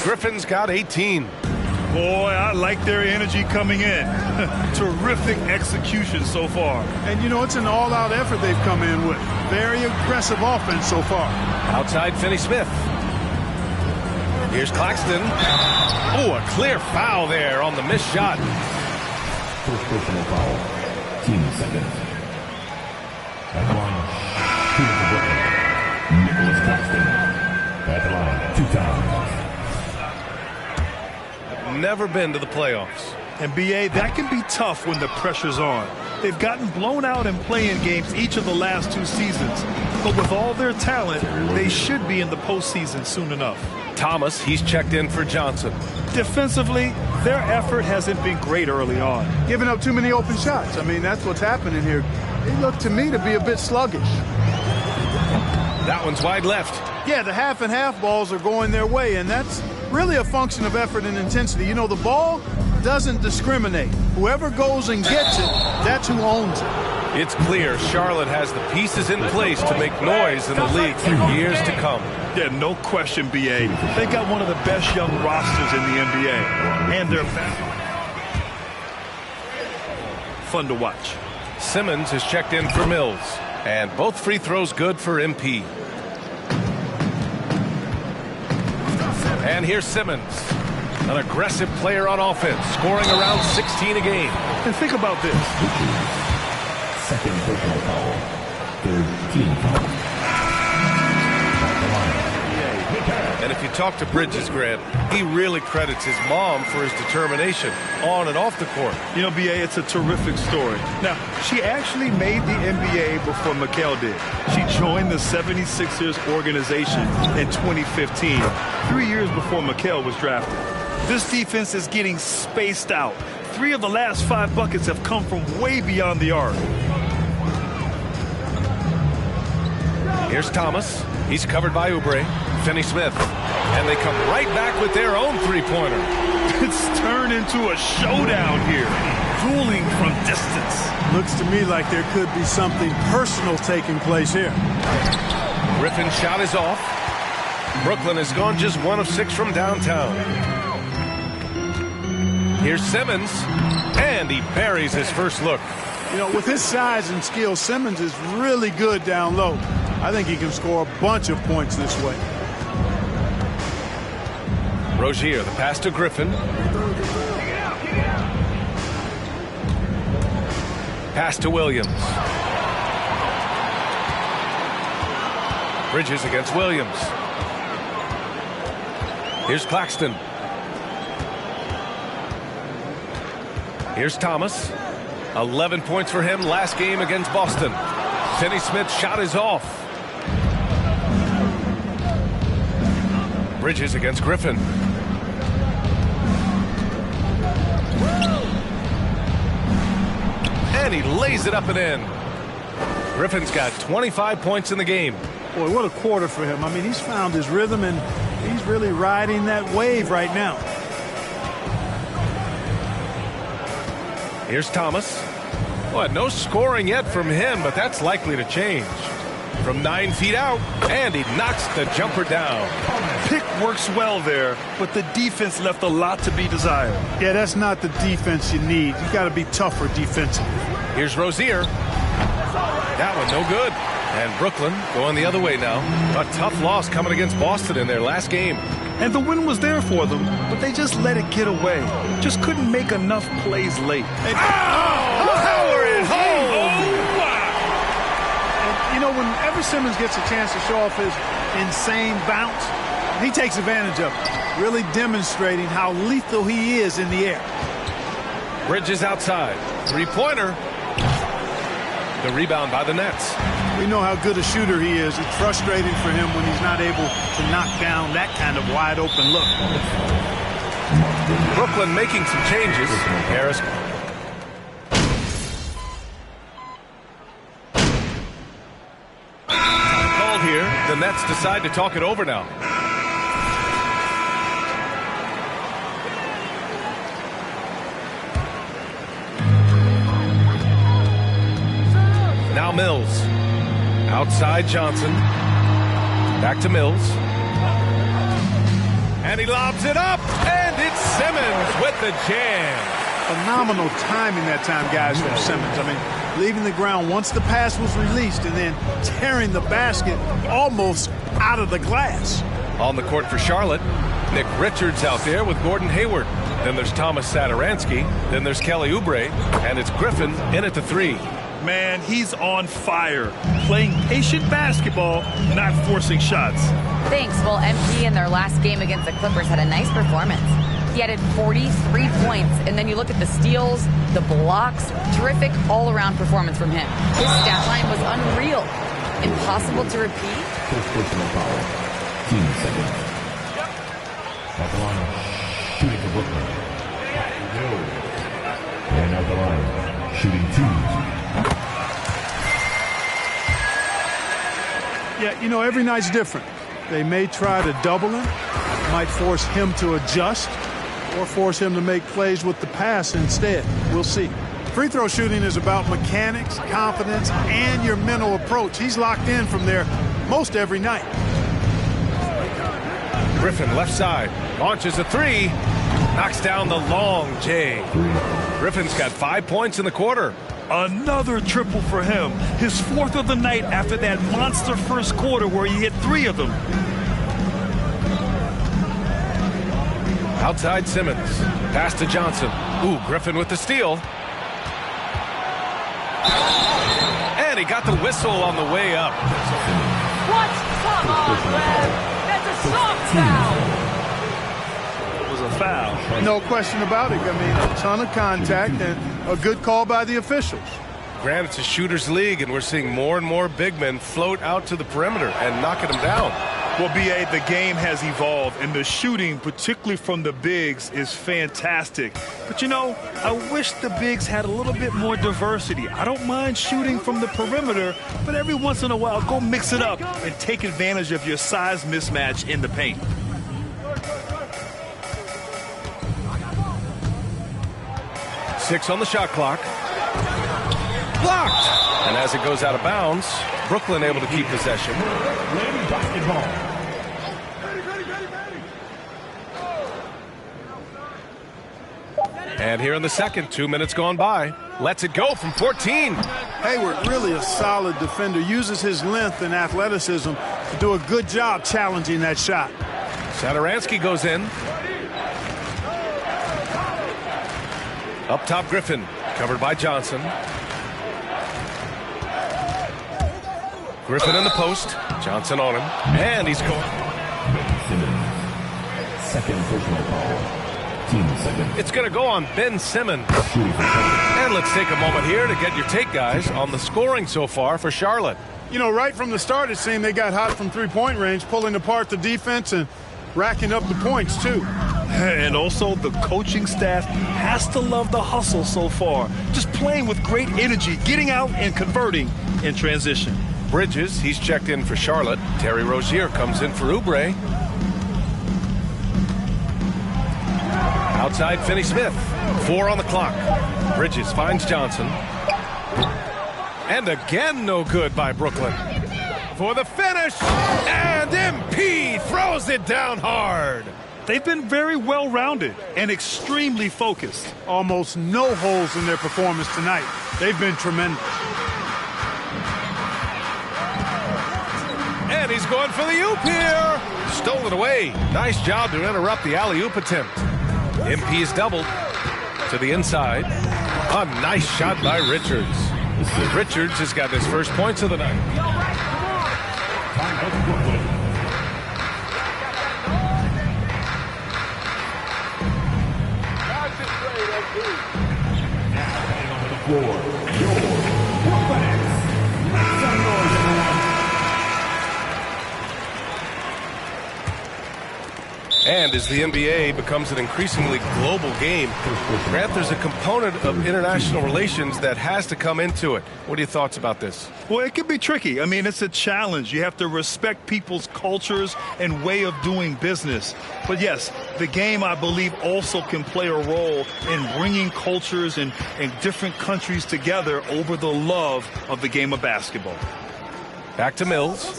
Griffin's got 18. Boy, I like their energy coming in. Terrific execution so far. And, you know, it's an all-out effort they've come in with. Very aggressive offense so far. Outside Finney-Smith. Here's Claxton. Oh, a clear foul there on the missed shot. First personal foul. Team seconds. At the line, shooting for Brooklyn. Nicholas Claxton. At the line, 2 times. Never been to the playoffs. And BA, that can be tough when the pressure's on. They've gotten blown out in play-in games each of the last 2 seasons. But with all their talent, they should be in the postseason soon enough. Thomas, he's checked in for Johnson. Defensively, their effort hasn't been great early on. Giving up too many open shots. I mean, that's what's happening here. They look to me to be a bit sluggish. That one's wide left. Yeah, the half and half balls are going their way, and that's really a function of effort and intensity. You know, the ball doesn't discriminate. Whoever goes and gets it, that's who owns it. It's clear Charlotte has the pieces in place to make noise in the league for years to come. Yeah, no question, BA. They got one of the best young rosters in the NBA. And they're fun to watch. Simmons has checked in for Mills. And both free throws good for MP. And here's Simmons. An aggressive player on offense, scoring around 16 a game. And think about this. Second personal foul. Third team foul. And if you talk to Bridges, Grant, he really credits his mom for his determination on and off the court. You know, B.A., it's a terrific story. Now, she actually made the NBA before Mikal did. She joined the 76ers organization in 2015, 3 years before Mikal was drafted. This defense is getting spaced out. 3 of the last 5 buckets have come from way beyond the arc. Here's Thomas. He's covered by Oubre. Finney-Smith. And they come right back with their own three-pointer. It's turned into a showdown here. Dueling from distance. Looks to me like there could be something personal taking place here. Griffin's shot is off. Brooklyn has gone just 1 of 6 from downtown. Here's Simmons. And he buries his first look. You know, with his size and skill, Simmons is really good down low. I think he can score a bunch of points this way. Rozier, the pass to Griffin. Pass to Williams. Bridges against Williams. Here's Claxton. Here's Thomas. 11 points for him last game against Boston. Finney-Smith's shot is off. Bridges against Griffin. And he lays it up and in. Griffin's got 25 points in the game. Boy, what a quarter for him. I mean, he's found his rhythm, and he's really riding that wave right now. Here's Thomas. Well, no scoring yet from him, but that's likely to change. From 9 feet out, and he knocks the jumper down. Pick works well there, but the defense left a lot to be desired. Yeah, that's not the defense you need. You got to be tougher defensively. Here's Rozier. That one no good. And Brooklyn going the other way now. A tough loss coming against Boston in their last game. And the win was there for them, but they just let it get away. Just couldn't make enough plays late. Power it home! You know, whenever Simmons gets a chance to show off his insane bounce, he takes advantage of it, really demonstrating how lethal he is in the air. Bridges outside. Three-pointer. The rebound by the Nets. We know how good a shooter he is. It's frustrating for him when he's not able to knock down that kind of wide-open look. Brooklyn making some changes. Harris. Called here. The Nets decide to talk it over now. Now Mills. Outside Johnson. Back to Mills. And he lobs it up. And it's Simmons with the jam. Phenomenal timing that time, guys, from Simmons. I mean, leaving the ground once the pass was released and then tearing the basket almost out of the glass. On the court for Charlotte, Nick Richards out there with Gordon Hayward. Then there's Thomas Satoransky. Then there's Kelly Oubre. And it's Griffin in at the 3. Man, he's on fire. Playing patient basketball, not forcing shots. Thanks. Well, MP in their last game against the Clippers had a nice performance. He added 43 points, and then you look at the steals, the blocks, terrific all-around performance from him. His stat line was unreal. Impossible to repeat. First personal foul. Team second. At the line, shooting for Brooklyn. And at the line, shooting 2. Yeah, you know, every night's different. They may try to double him, might force him to adjust, or force him to make plays with the pass instead. We'll see. Free throw shooting is about mechanics, confidence, and your mental approach. He's locked in from there most every night. Griffin left side, launches a 3, knocks down the long J. Griffin's got 5 points in the quarter. Another triple for him. His 4th of the night after that monster first quarter where he hit 3 of them. Outside Simmons. Pass to Johnson. Ooh, Griffin with the steal. And he got the whistle on the way up. What? Come on, Rev. That's a It was a foul. No question about it. I mean, a ton of contact and a good call by the officials. Grant, it's a shooter's league, and we're seeing more and more big men float out to the perimeter and knocking them down. Well, B.A., the game has evolved, and the shooting, particularly from the bigs, is fantastic. But, you know, I wish the bigs had a little bit more diversity. I don't mind shooting from the perimeter, but every once in a while, go mix it up and take advantage of your size mismatch in the paint. Six on the shot clock. Blocked! And as it goes out of bounds, Brooklyn able to keep possession. Lady basketball. And here in the second, 2 minutes gone by. Lets it go from 14. Hayward, really a solid defender, uses his length and athleticism to do a good job challenging that shot. Satoransky goes in. Up top, Griffin, covered by Johnson. Griffin in the post. Johnson on him. And he's going. Simmons. Second personal foul. Team second. It's going to go on Ben Simmons. And let's take a moment here to get your take, guys, on the scoring so far for Charlotte. You know, right from the start, it seemed they got hot from three-point range, pulling apart the defense and racking up the points, too. And also, the coaching staff has to love the hustle so far. Just playing with great energy, getting out and converting in transition. Bridges, he's checked in for Charlotte. Terry Rozier comes in for Oubre. Outside, Finney-Smith. 4 on the clock. Bridges finds Johnson. And again, no good by Brooklyn. For the finish, and MP throws it down hard. They've been very well-rounded and extremely focused. Almost no holes in their performance tonight. They've been tremendous. And he's going for the oop here. Stolen away. Nice job to interrupt the alley-oop attempt. MP is doubled to the inside. A nice shot by Richards. Richards has got his first points of the night. And as the NBA becomes an increasingly global game, Grant, there's a component of international relations that has to come into it. What are your thoughts about this? Well, it can be tricky. I mean, it's a challenge. You have to respect people's cultures and way of doing business. But yes, the game, I believe, also can play a role in bringing cultures and different countries together over the love of the game of basketball. Back to Mills.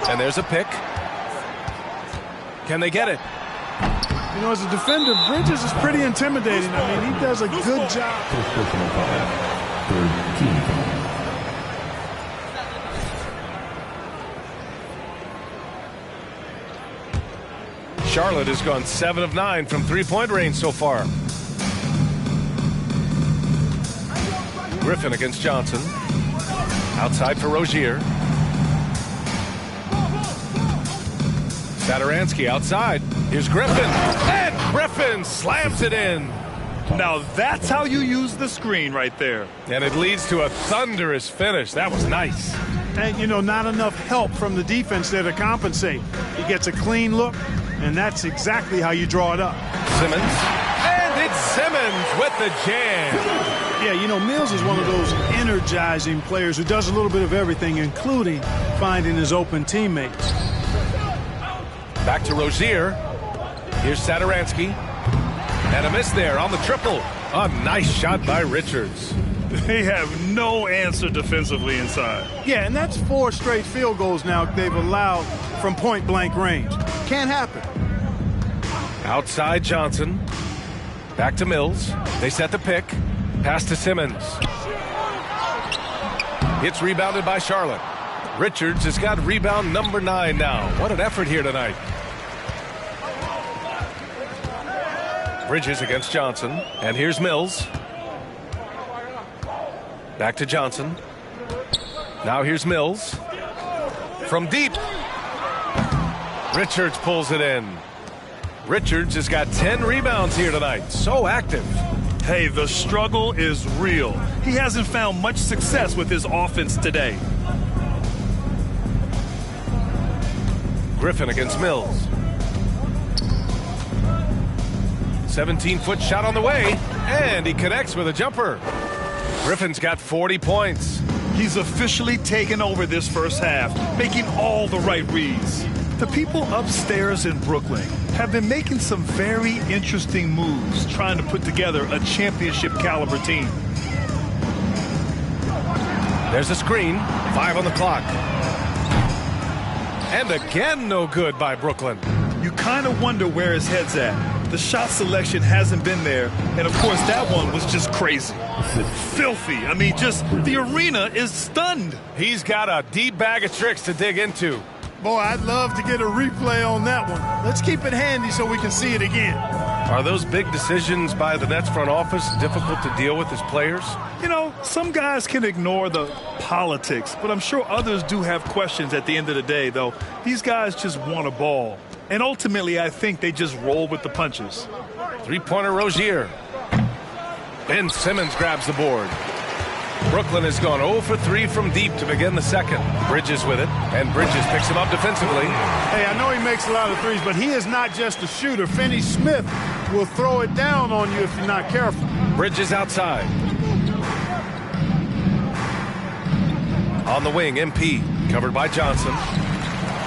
And there's a pick. Can they get it? You know, as a defender, Bridges is pretty intimidating. I mean, he does a good job. Charlotte has gone 7 of 9 from three-point range so far. Griffin against Johnson. Outside for Rozier. Satoransky outside. Here's Griffin. And Griffin slams it in. Now that's how you use the screen right there. And it leads to a thunderous finish. That was nice. And, you know, not enough help from the defense there to compensate. He gets a clean look, and that's exactly how you draw it up. Simmons. And it's Simmons with the jam. Yeah, you know, Mills is one of those energizing players who does a little bit of everything, including finding his open teammates. Back to Rozier. Here's Satoransky. And a miss there on the triple. A nice shot by Richards. They have no answer defensively inside. Yeah, and that's 4 straight field goals now they've allowed from point-blank range. Can't happen. Outside Johnson. Back to Mills. They set the pick. Pass to Simmons. It's rebounded by Charlotte. Richards has got rebound number 9 now. What an effort here tonight. Bridges against Johnson. And here's Mills. Back to Johnson. Now here's Mills. From deep. Richards pulls it in. Richards has got 10 rebounds here tonight. So active. Hey, the struggle is real. He hasn't found much success with his offense today. Griffin against Mills. 17-foot shot on the way, and he connects with a jumper. Griffin's got 40 points. He's officially taken over this first half, making all the right reads. The people upstairs in Brooklyn have been making some very interesting moves, trying to put together a championship caliber team. There's a screen, 5 on the clock. And again, no good by Brooklyn. You kind of wonder where his head's at. The shot selection hasn't been there, and of course that one was just crazy. Filthy. I mean, just the arena is stunned. He's got a deep bag of tricks to dig into. Boy, I'd love to get a replay on that one. Let's keep it handy so we can see it again. Are those big decisions by the Nets front office difficult to deal with as players? You know, some guys can ignore the politics, but I'm sure others do have questions at the end of the day, though. These guys just want a ball. And ultimately, I think they just roll with the punches. Three-pointer Rozier. Ben Simmons grabs the board. Brooklyn has gone 0 for 3 from deep to begin the second. Bridges with it, and Bridges picks him up defensively. Hey, I know he makes a lot of threes, but he is not just a shooter. Finney Smith will throw it down on you if you're not careful. Bridges outside. On the wing, MP, covered by Johnson.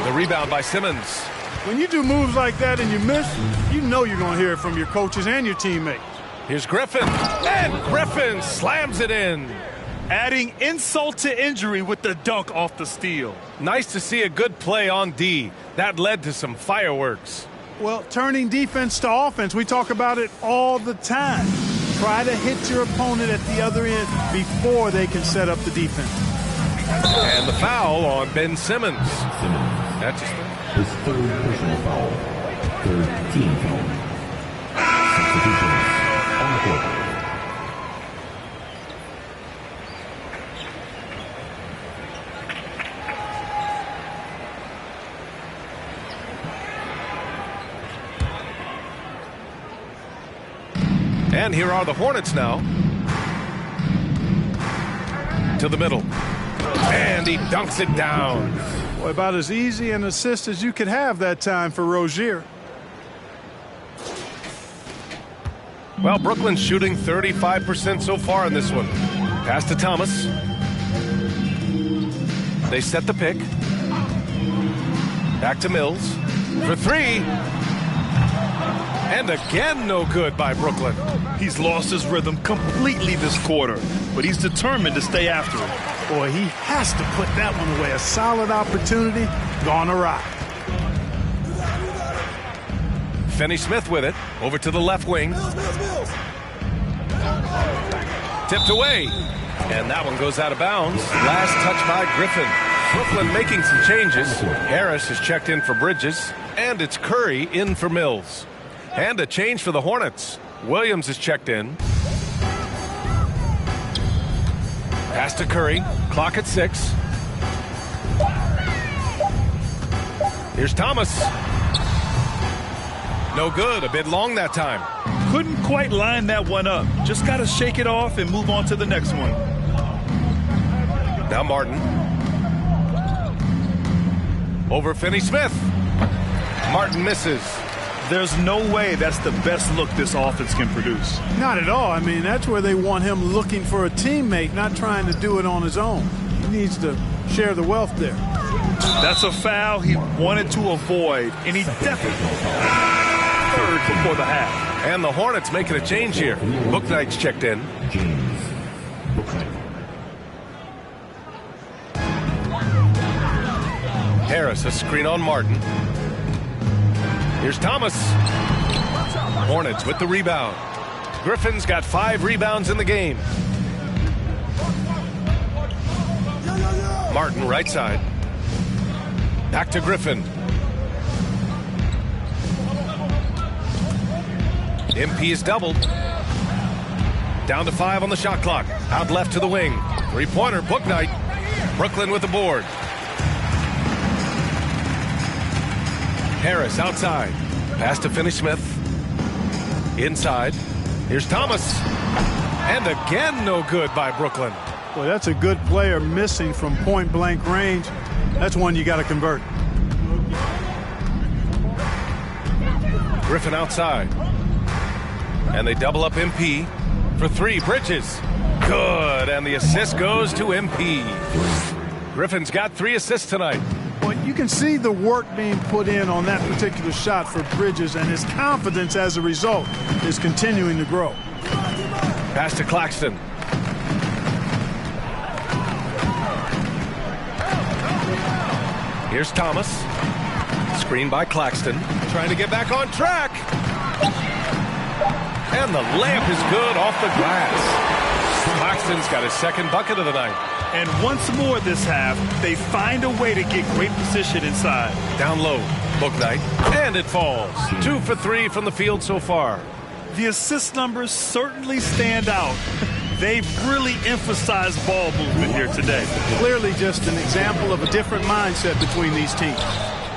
The rebound by Simmons. When you do moves like that and you miss, you know you're going to hear it from your coaches and your teammates. Here's Griffin, and Griffin slams it in. Adding insult to injury with the dunk off the steal. Nice to see a good play on D. That led to some fireworks. Well, turning defense to offense, we talk about it all the time. Try to hit your opponent at the other end before they can set up the defense. And the foul on Ben Simmons. That's his third personal foul. Third team foul. Substitutions on the court. And here are the Hornets now. To the middle. And he dunks it down. Boy, about as easy an assist as you could have that time for Rozier. Well, Brooklyn's shooting 35% so far in this one. Pass to Thomas. They set the pick. Back to Mills. For three. And again, no good by Brooklyn. He's lost his rhythm completely this quarter, but he's determined to stay after it. Boy, he has to put that one away. A solid opportunity, gone awry. Finney Smith with it. Over to the left wing. Tipped away. And that one goes out of bounds. Last touch by Griffin. Brooklyn making some changes. Harris has checked in for Bridges. And it's Curry in for Mills. And a change for the Hornets. Williams is checked in. Pass to Curry. Clock at 6. Here's Thomas. No good. A bit long that time. Couldn't quite line that one up. Just got to shake it off and move on to the next one. Now Martin. Over Finney Smith. Martin misses. There's no way that's the best look this offense can produce. Not at all. I mean, that's where they want him looking for a teammate, not trying to do it on his own. He needs to share the wealth there. That's a foul he wanted to avoid, and he definitely third before the half. And the Hornets making a change here. Bouknight's checked in. James Bouknight. Harris, a screen on Martin. Here's Thomas. Hornets with the rebound. Griffin's got 5 rebounds in the game. Martin right side. Back to Griffin. MP is doubled. Down to 5 on the shot clock. Out left to the wing. Three-pointer, Bouknight. Brooklyn with the board. Harris outside. Pass to Finney-Smith. Inside. Here's Thomas. And again, no good by Brooklyn. Well, that's a good player missing from point-blank range. That's one you got to convert. Griffin outside. And they double up MP for three. Bridges. Good. And the assist goes to MP. Griffin's got 3 assists tonight. Well, you can see the work being put in on that particular shot for Bridges, and his confidence as a result is continuing to grow. Pass to Claxton. Here's Thomas. Screen by Claxton. Trying to get back on track. And the layup is good off the glass. Claxton's got his second bucket of the night. And once more this half, they find a way to get great position inside. Down low, Bouknight, and it falls. 2 for 3 from the field so far. The assist numbers certainly stand out. They've really emphasized ball movement here today. Clearly just an example of a different mindset between these teams.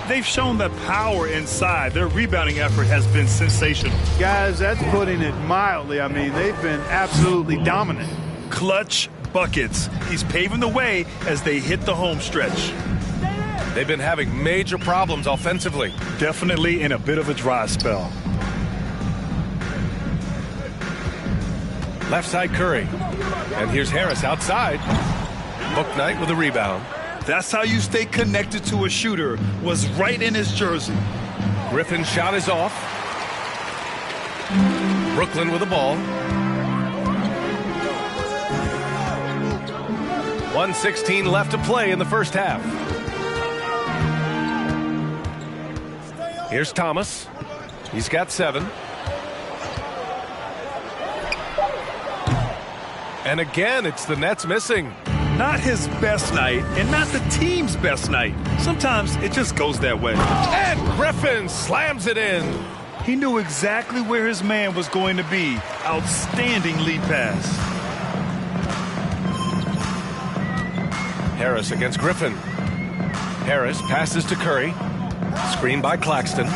They've shown the power inside. Their rebounding effort has been sensational. Guys, that's putting it mildly. I mean, they've been absolutely dominant. Clutch buckets. He's paving the way as they hit the home stretch. They've been having major problems offensively. Definitely in a bit of a dry spell. Left side Curry. And here's Harris outside. Bouknight with a rebound. That's how you stay connected to a shooter. Was right in his jersey. Griffin's shot is off. Brooklyn with the ball. 1:16 left to play in the first half. Here's Thomas. He's got 7. And again, it's the Nets missing. Not his best night, and not the team's best night. Sometimes it just goes that way. And Griffin slams it in. He knew exactly where his man was going to be. Outstanding lead pass. Harris against Griffin. Harris passes to Curry. Screen by Claxton.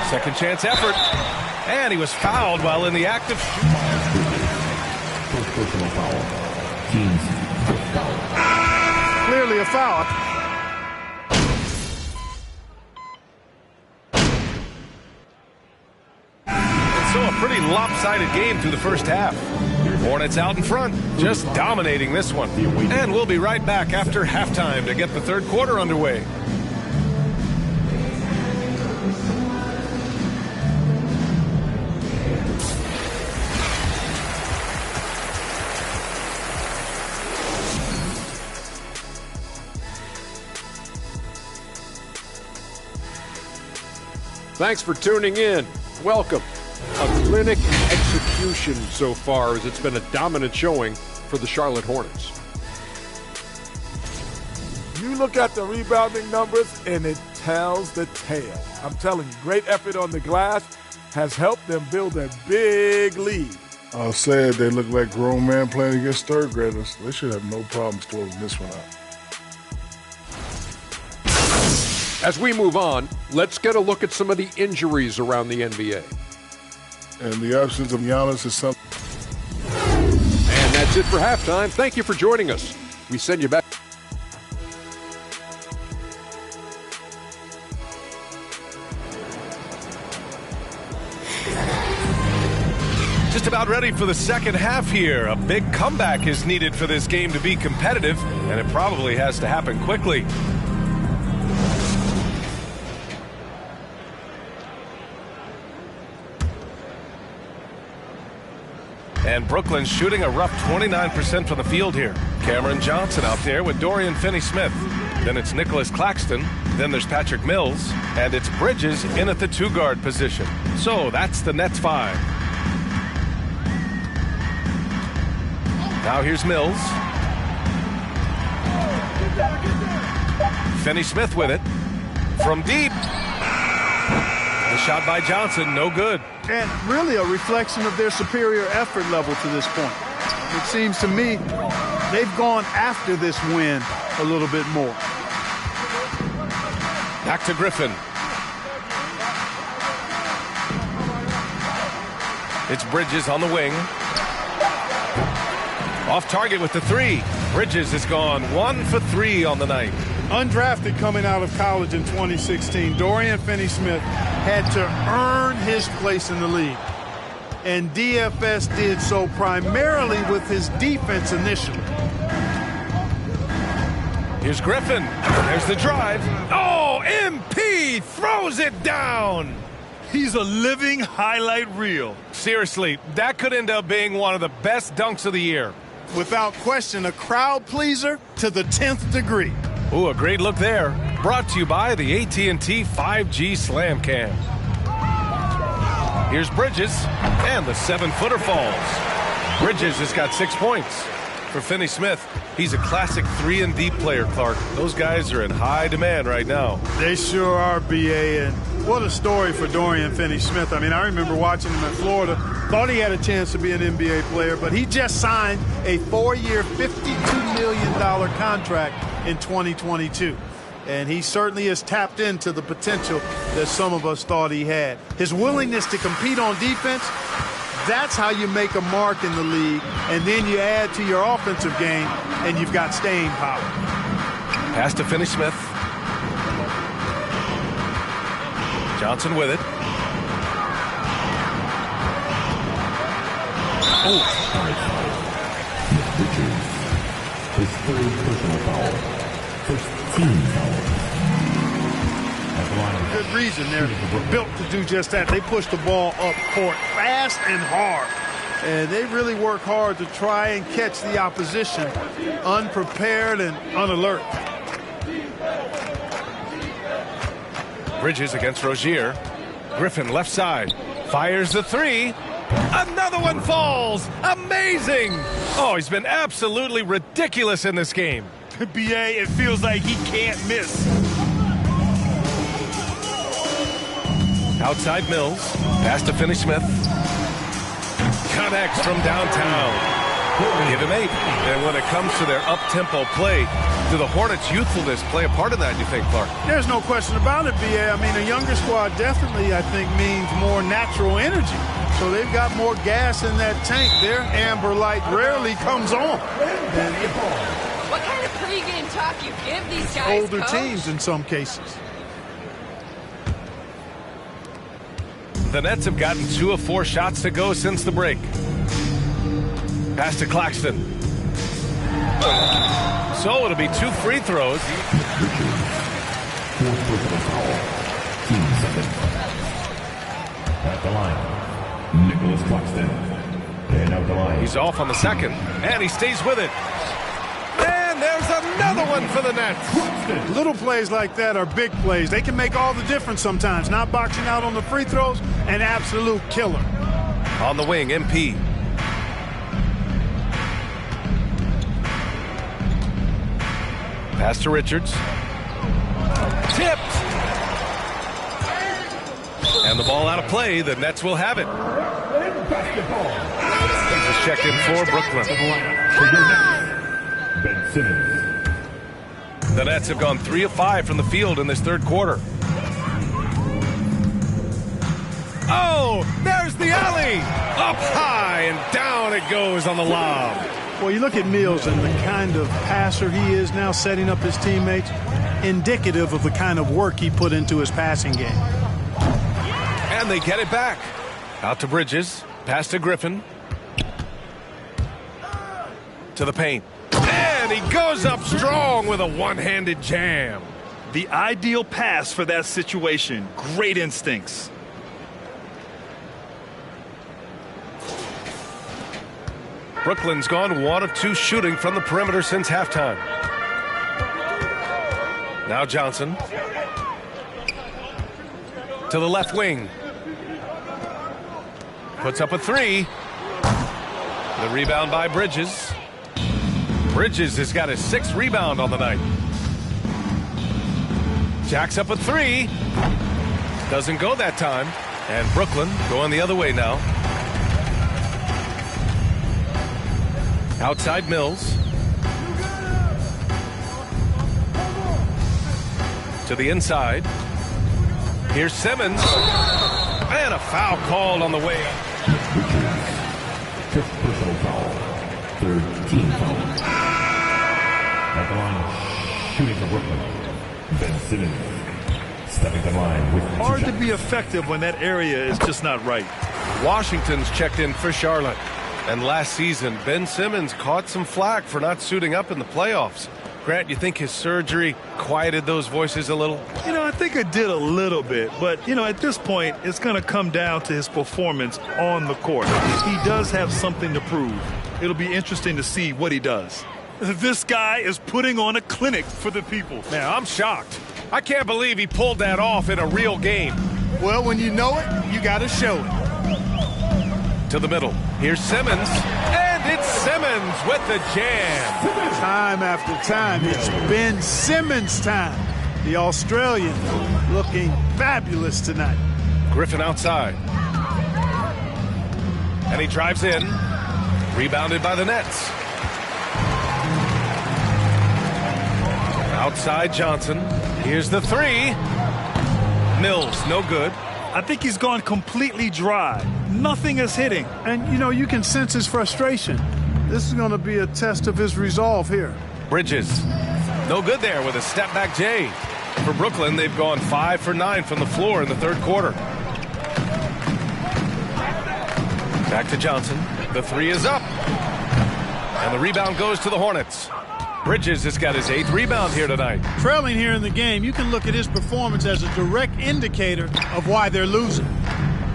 Second chance effort. And he was fouled while in the act of Personal foul. Team's first foul. Clearly a foul. And so a pretty lopsided game through the first half. Hornets out in front, just dominating this one. And we'll be right back after halftime to get the third quarter underway. Thanks for tuning in. Welcome. A clinic in execution so far, as it's been a dominant showing for the Charlotte Hornets. You look at the rebounding numbers, and it tells the tale. I'm telling you, great effort on the glass has helped them build a big lead. I'll say it, they look like grown men playing against third graders. They should have no problems closing this one out. As we move on, let's get a look at some of the injuries around the NBA. And the absence of Giannis is something. And that's it for halftime. Thank you for joining us. We send you back. Just about ready for the second half here. A big comeback is needed for this game to be competitive, and it probably has to happen quickly. And Brooklyn's shooting a rough 29% from the field here. Cameron Johnson out there with Dorian Finney-Smith. Then it's Nicholas Claxton. Then there's Patrick Mills. And it's Bridges in at the 2-guard position. So that's the Nets 5. Now here's Mills. Finney-Smith with it. From deep. The shot by Johnson, no good. And really a reflection of their superior effort level to this point. It seems to me they've gone after this win a little bit more. Back to Griffin. It's Bridges on the wing. Off target with the three. Bridges has gone 1 for 3 on the night. Undrafted coming out of college in 2016, Dorian Finney-Smith had to earn his place in the league. And DFS did so primarily with his defense initially. Here's Griffin. There's the drive. Oh, MP throws it down. He's a living highlight reel. Seriously, that could end up being one of the best dunks of the year. Without question, a crowd pleaser to the 10th degree. Ooh, a great look there. Brought to you by the AT&T 5G Slam Cam. Here's Bridges, and the 7-footer falls. Bridges has got 6 points. For Finney-Smith, he's a classic 3 and D player, Clark. Those guys are in high demand right now. They sure are, BA, and what a story for Dorian Finney-Smith. I mean, I remember watching him in Florida. Thought he had a chance to be an NBA player, but he just signed a 4-year, $52 million contract in 2022. And he certainly has tapped into the potential that some of us thought he had. His willingness to compete on defense, that's how you make a mark in the league. And then you add to your offensive game, and you've got staying power. Pass to Finney-Smith. Johnson with it. Oh. His third personal foul. First team foul. Good reason. They're built to do just that. They push the ball up court fast and hard. And they really work hard to try and catch the opposition unprepared and unalert. Bridges against Rozier. Griffin left side. Fires the three. Another one falls. Amazing. Oh, he's been absolutely ridiculous in this game. BA, it feels like he can't miss. Outside Mills. Pass to Finney-Smith. Connects from downtown. Give him 8. And when it comes to their up-tempo play, do the Hornets' youthfulness play a part in that, you think, Clark? There's no question about it, BA. I mean, a younger squad definitely, I think, means more natural energy. So they've got more gas in that tank. Their amber light rarely comes on. What kind of pregame talk you give these guys, Older Coach? teams in some cases. The Nets have gotten 2 of 4 shots to go since the break. Pass to Claxton. So it'll be 2 free throws. Fourth personal foul. Team second. At the line, Nicholas Claxton. And out the line. He's off on the second, and he stays with it. And there's another one for the Nets. Little plays like that are big plays. They can make all the difference sometimes. Not boxing out on the free throws, an absolute killer. On the wing, MP. Pass to Richards. Tipped. And the ball out of play. The Nets will have it. He's just checked in for Brooklyn. Ben Simmons. The Nets have gone 3 of 5 from the field in this third quarter. Oh, there's the alley. Up high and down it goes on the lob. Well, you look at Mills and the kind of passer he is now, setting up his teammates, indicative of the kind of work he put into his passing game. And they get it back. Out to Bridges. Pass to Griffin. To the paint. And he goes up strong with a one-handed jam. The ideal pass for that situation. Great instincts. Brooklyn's gone 1 of 2 shooting from the perimeter since halftime. Now Johnson. To the left wing. Puts up a 3. The rebound by Bridges. Bridges has got his 6th rebound on the night. Jacks up a 3. Doesn't go that time. And Brooklyn going the other way now. Outside Mills. To To the inside. Here's Simmons. And a foul called on the way up. Fifth personal foul. Third team foul. At the line, shooting for Brooklyn. Ben Simmons stepping the line with Hard to be effective when that area is just not right. Washington's checked in for Charlotte. And last season, Ben Simmons caught some flack for not suiting up in the playoffs. Grant, you think his surgery quieted those voices a little? You know, I think it did a little bit. But, you know, at this point, it's going to come down to his performance on the court. He does have something to prove. It'll be interesting to see what he does. This guy is putting on a clinic for the people. Man, I'm shocked. I can't believe he pulled that off in a real game. Well, when you know it, you got to show it. To the middle. Here's Simmons. And it's Simmons with the jam. Time after time, it's Ben Simmons time. The Australian looking fabulous tonight. Griffin outside. And he drives in. Rebounded by the Nets. Outside Johnson. Here's the three. Mills, no good. I think he's gone completely dry. Nothing is hitting. And, you know, you can sense his frustration. This is going to be a test of his resolve here. Bridges. No good there with a step-back J. For Brooklyn, they've gone 5 for 9 from the floor in the third quarter. Back to Johnson. The three is up. And the rebound goes to the Hornets. Bridges has got his 8th rebound here tonight. Trailing here in the game, you can look at his performance as a direct indicator of why they're losing.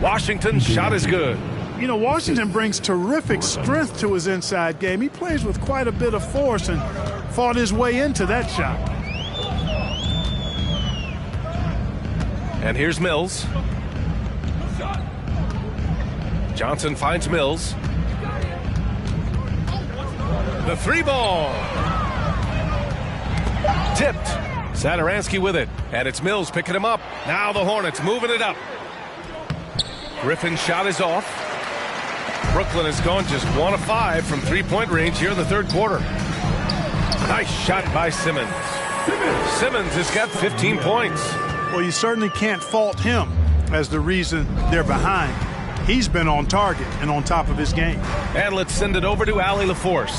Washington's shot is good. You know, Washington brings terrific strength to his inside game. He plays with quite a bit of force and fought his way into that shot. And here's Mills. Johnson finds Mills. The three ball. Tipped. Satoransky with it. And it's Mills picking him up. Now the Hornets moving it up. Griffin's shot is off. Brooklyn has gone just 1 of 5 from three-point range here in the third quarter. Nice shot by Simmons. Simmons has got 15 points. Well, you certainly can't fault him as the reason they're behind. He's been on target and on top of his game. And let's send it over to Allie LaForce.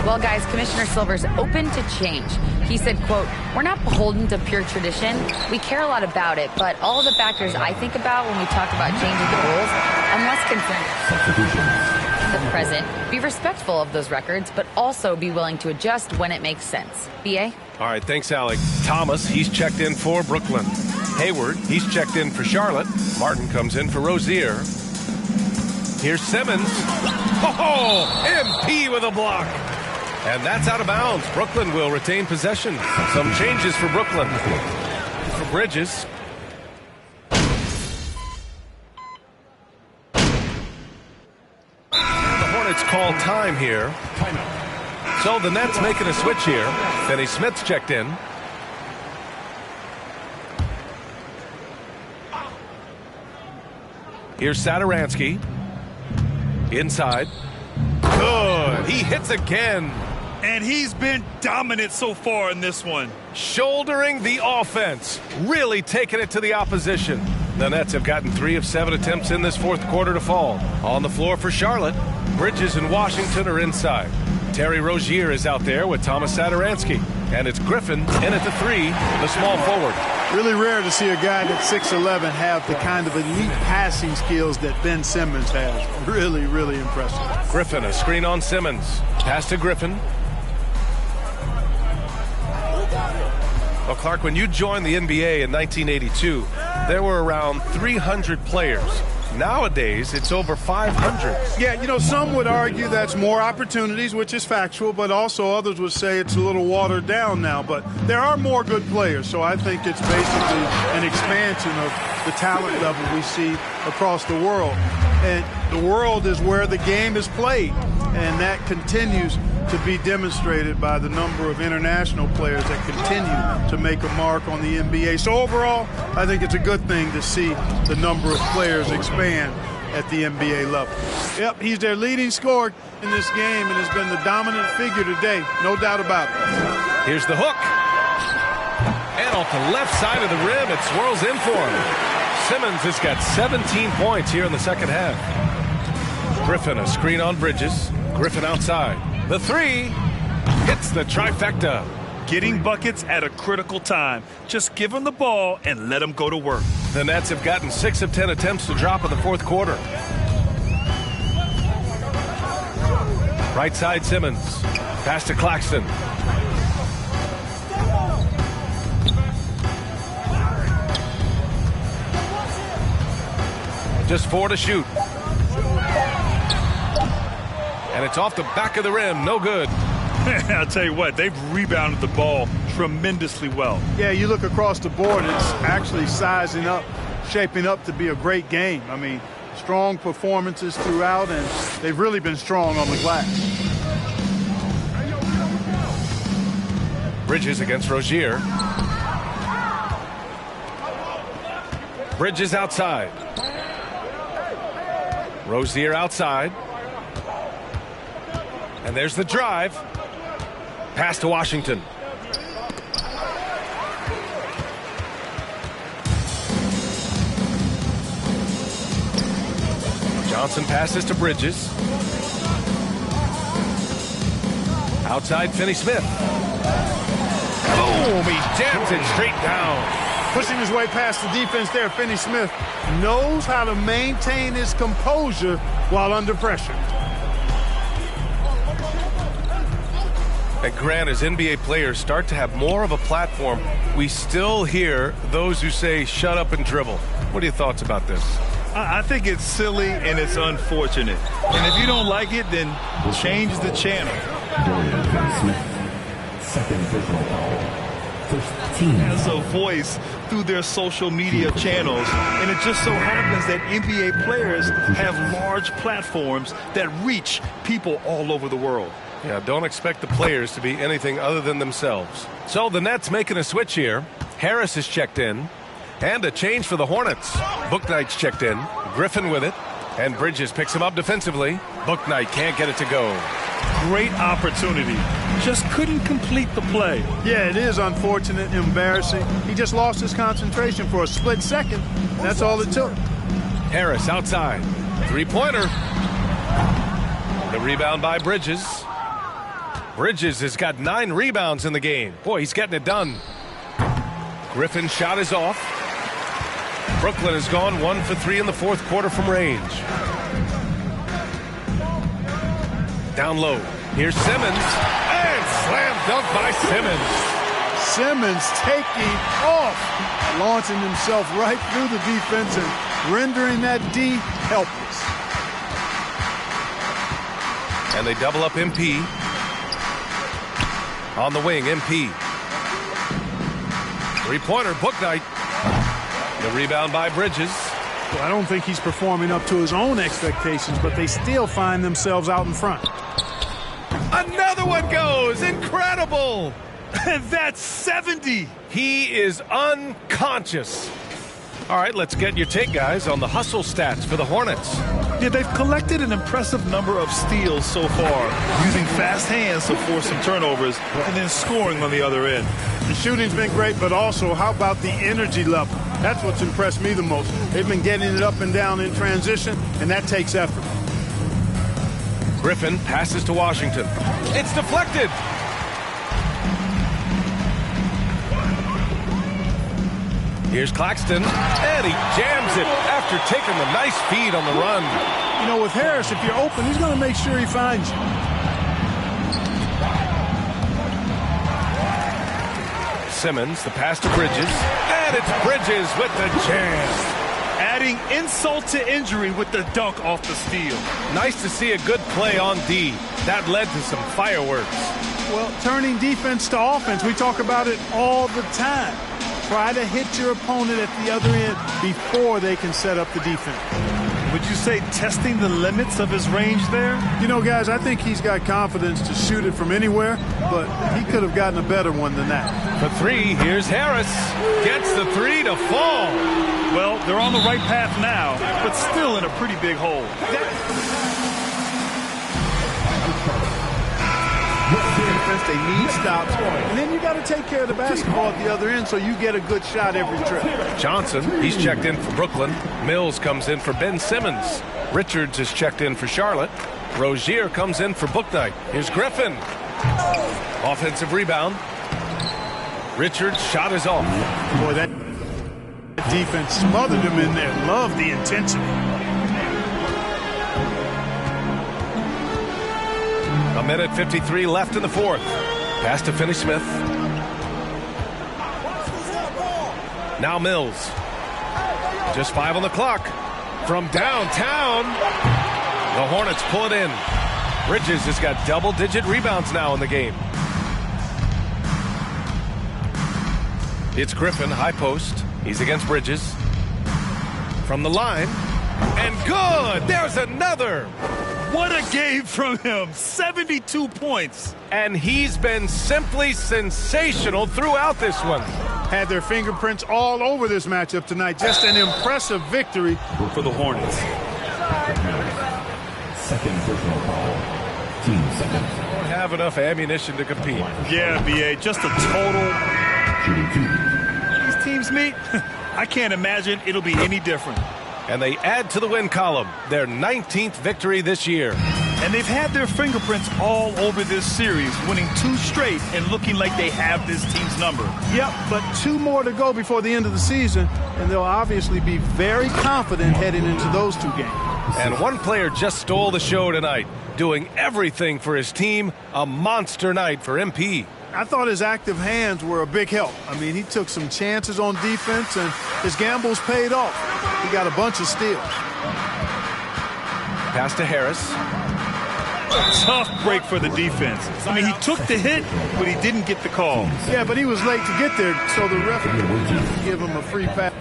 Well, guys, Commissioner Silver's open to change. He said, quote, "We're not beholden to pure tradition. We care a lot about it, but all of the factors I think about when we talk about changing the rules, I'm less concerned in the present. Be respectful of those records, but also be willing to adjust when it makes sense." B.A.? All right, thanks, Allie. Thomas, he's checked in for Brooklyn. Hayward, he's checked in for Charlotte. Martin comes in for Rozier. Here's Simmons. Oh, MP with a block. And that's out of bounds. Brooklyn will retain possession. Some changes for Brooklyn. For Bridges. And the Hornets call time here. So the Nets making a switch here. Finney Smith's checked in. Here's Satoransky. Inside. Good. He hits again. And he's been dominant so far in this one. Shouldering the offense. Really taking it to the opposition. The Nets have gotten 3 of 7 attempts in this fourth quarter to fall. On the floor for Charlotte, Bridges and Washington are inside. Terry Rozier is out there with Thomas Satoransky. And it's Griffin in at the 3, the small forward. Really rare to see a guy that's 6'11" have the kind of elite passing skills that Ben Simmons has. Really, really impressive. Griffin, a screen on Simmons. Pass to Griffin. Well, Clark, when you joined the NBA in 1982, there were around 300 players. Nowadays, it's over 500. Yeah, you know, some would argue that's more opportunities, which is factual, but also others would say it's a little watered down now. But there are more good players, so I think it's basically an expansion of the talent level we see across the world. And the world is where the game is played, and that continues to be demonstrated by the number of international players that continue to make a mark on the NBA. So overall, I think it's a good thing to see the number of players expand at the NBA level. Yep, he's their leading scorer in this game and has been the dominant figure today, no doubt about it. Here's the hook. And shot off the left side of the rim. It swirls in for him. Simmons has got 17 points here in the second half. Griffin, a screen on Bridges. Griffin outside. The three hits the trifecta. Getting buckets at a critical time. Just give him the ball and let him go to work. The Nets have gotten 6 of 10 attempts to drop in the fourth quarter. Right side Simmons. Pass to Claxton. Just 4 to shoot. And it's off the back of the rim. No good. I'll tell you what, they've rebounded the ball tremendously well. Yeah, you look across the board, it's actually sizing up, shaping up to be a great game. I mean, strong performances throughout, and they've really been strong on the glass. Bridges against Rozier. Bridges outside. Rozier outside. And there's the drive. Pass to Washington. Johnson passes to Bridges. Outside Finney-Smith. Boom! He jams it straight down. Pushing his way past the defense there, Finney-Smith knows how to maintain his composure while under pressure. And Grant, as NBA players start to have more of a platform, we still hear those who say, shut up and dribble. What are your thoughts about this? I think it's silly and it's unfortunate. And if you don't like it, then change the channel. Dorian Finney-Smith, second personal foul. First team. Has a voice through their social media channels, and it just so happens that NBA players have large platforms that reach people all over the world. Yeah, don't expect the players to be anything other than themselves. So the Nets making a switch here. Harris is checked in. And a change for the Hornets. Bouknight's checked in. Griffin with it. And Bridges picks him up defensively. Bouknight can't get it to go. Great opportunity. Just couldn't complete the play. Yeah, it is unfortunate, embarrassing. He just lost his concentration for a split second. That's all it took. Harris outside. Three-pointer. The rebound by Bridges. Bridges has got 9 rebounds in the game. Boy, he's getting it done. Griffin's shot is off. Brooklyn has gone 1 for 3 in the fourth quarter from range. Down low. Here's Simmons. And slam dunk by Simmons. Simmons taking off, launching himself right through the defense and rendering that D helpless. And they double up MP. On the wing, MP. Three-pointer, Bouknight. The rebound by Bridges. Well, I don't think he's performing up to his own expectations, but they still find themselves out in front. Another one goes. Incredible. And that's 70. He is unconscious. All right, let's get your take, guys, on the hustle stats for the Hornets. Yeah, they've collected an impressive number of steals so far, using fast hands to force some turnovers and then scoring on the other end. The shooting's been great, but also how about the energy level? That's what's impressed me the most. They've been getting it up and down in transition, and that takes effort. Griffin passes to Washington. It's deflected. Here's Claxton, and he jams it after taking the nice feed on the run. You know, with Harris, if you're open, he's going to make sure he finds you. Simmons, the pass to Bridges, and it's Bridges with the jam. Adding insult to injury with the dunk off the steal. Nice to see a good play on D. That led to some fireworks. Well, turning defense to offense, we talk about it all the time. Try to hit your opponent at the other end before they can set up the defense. Would you say testing the limits of his range there? You know, guys, I think he's got confidence to shoot it from anywhere, but he could have gotten a better one than that. For three, here's Harris. Gets the three to fall. Well, they're on the right path now, but still in a pretty big hole. defense. They need stops. And then you got to take care of the basketball at the other end so you get a good shot every trip. Johnson, he's checked in for Brooklyn. Mills comes in for Ben Simmons. Richards is checked in for Charlotte. Rozier comes in for Bouknight. Here's Griffin. Offensive rebound. Richards' shot is off. Boy, that defense smothered him in there. Love the intensity. A minute 53 left in the fourth. Pass to Finney-Smith. Now Mills. Just 5 on the clock. From downtown. The Hornets pull it in. Bridges has got double-digit rebounds now in the game. It's Griffin, high post. He's against Bridges. From the line. And good! There's another! What a game from him. 72 points. And he's been simply sensational throughout this one. Had their fingerprints all over this matchup tonight. Just an impressive victory for the Hornets. Second personal foul. Team second. Don't have enough ammunition to compete. Yeah, B.A., just a total. Shooting 2. These teams meet. I can't imagine it'll be any different. And they add to the win column, their 19th victory this year. And they've had their fingerprints all over this series, winning 2 straight and looking like they have this team's number. Yep, but 2 more to go before the end of the season, and they'll obviously be very confident heading into those 2 games. And one player just stole the show tonight, doing everything for his team. A monster night for MP. I thought his active hands were a big help. I mean, he took some chances on defense, and his gambles paid off. He got a bunch of steals. Pass to Harris. Tough break for the defense. I mean, he took the hit, but he didn't get the call. Yeah, but he was late to get there, so the ref could give him a free pass.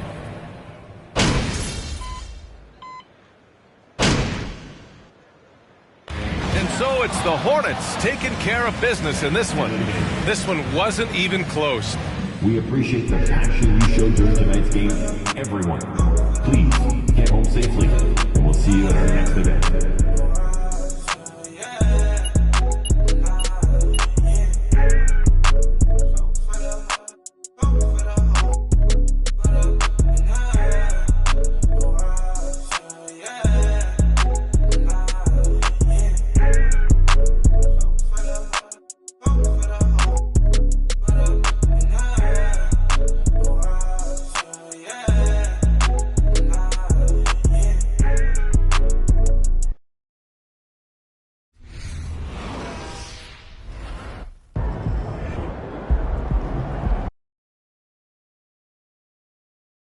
And so it's the Hornets taking care of business in this one. This one wasn't even close. We appreciate the passion you showed during tonight's game. Everyone, please get home safely.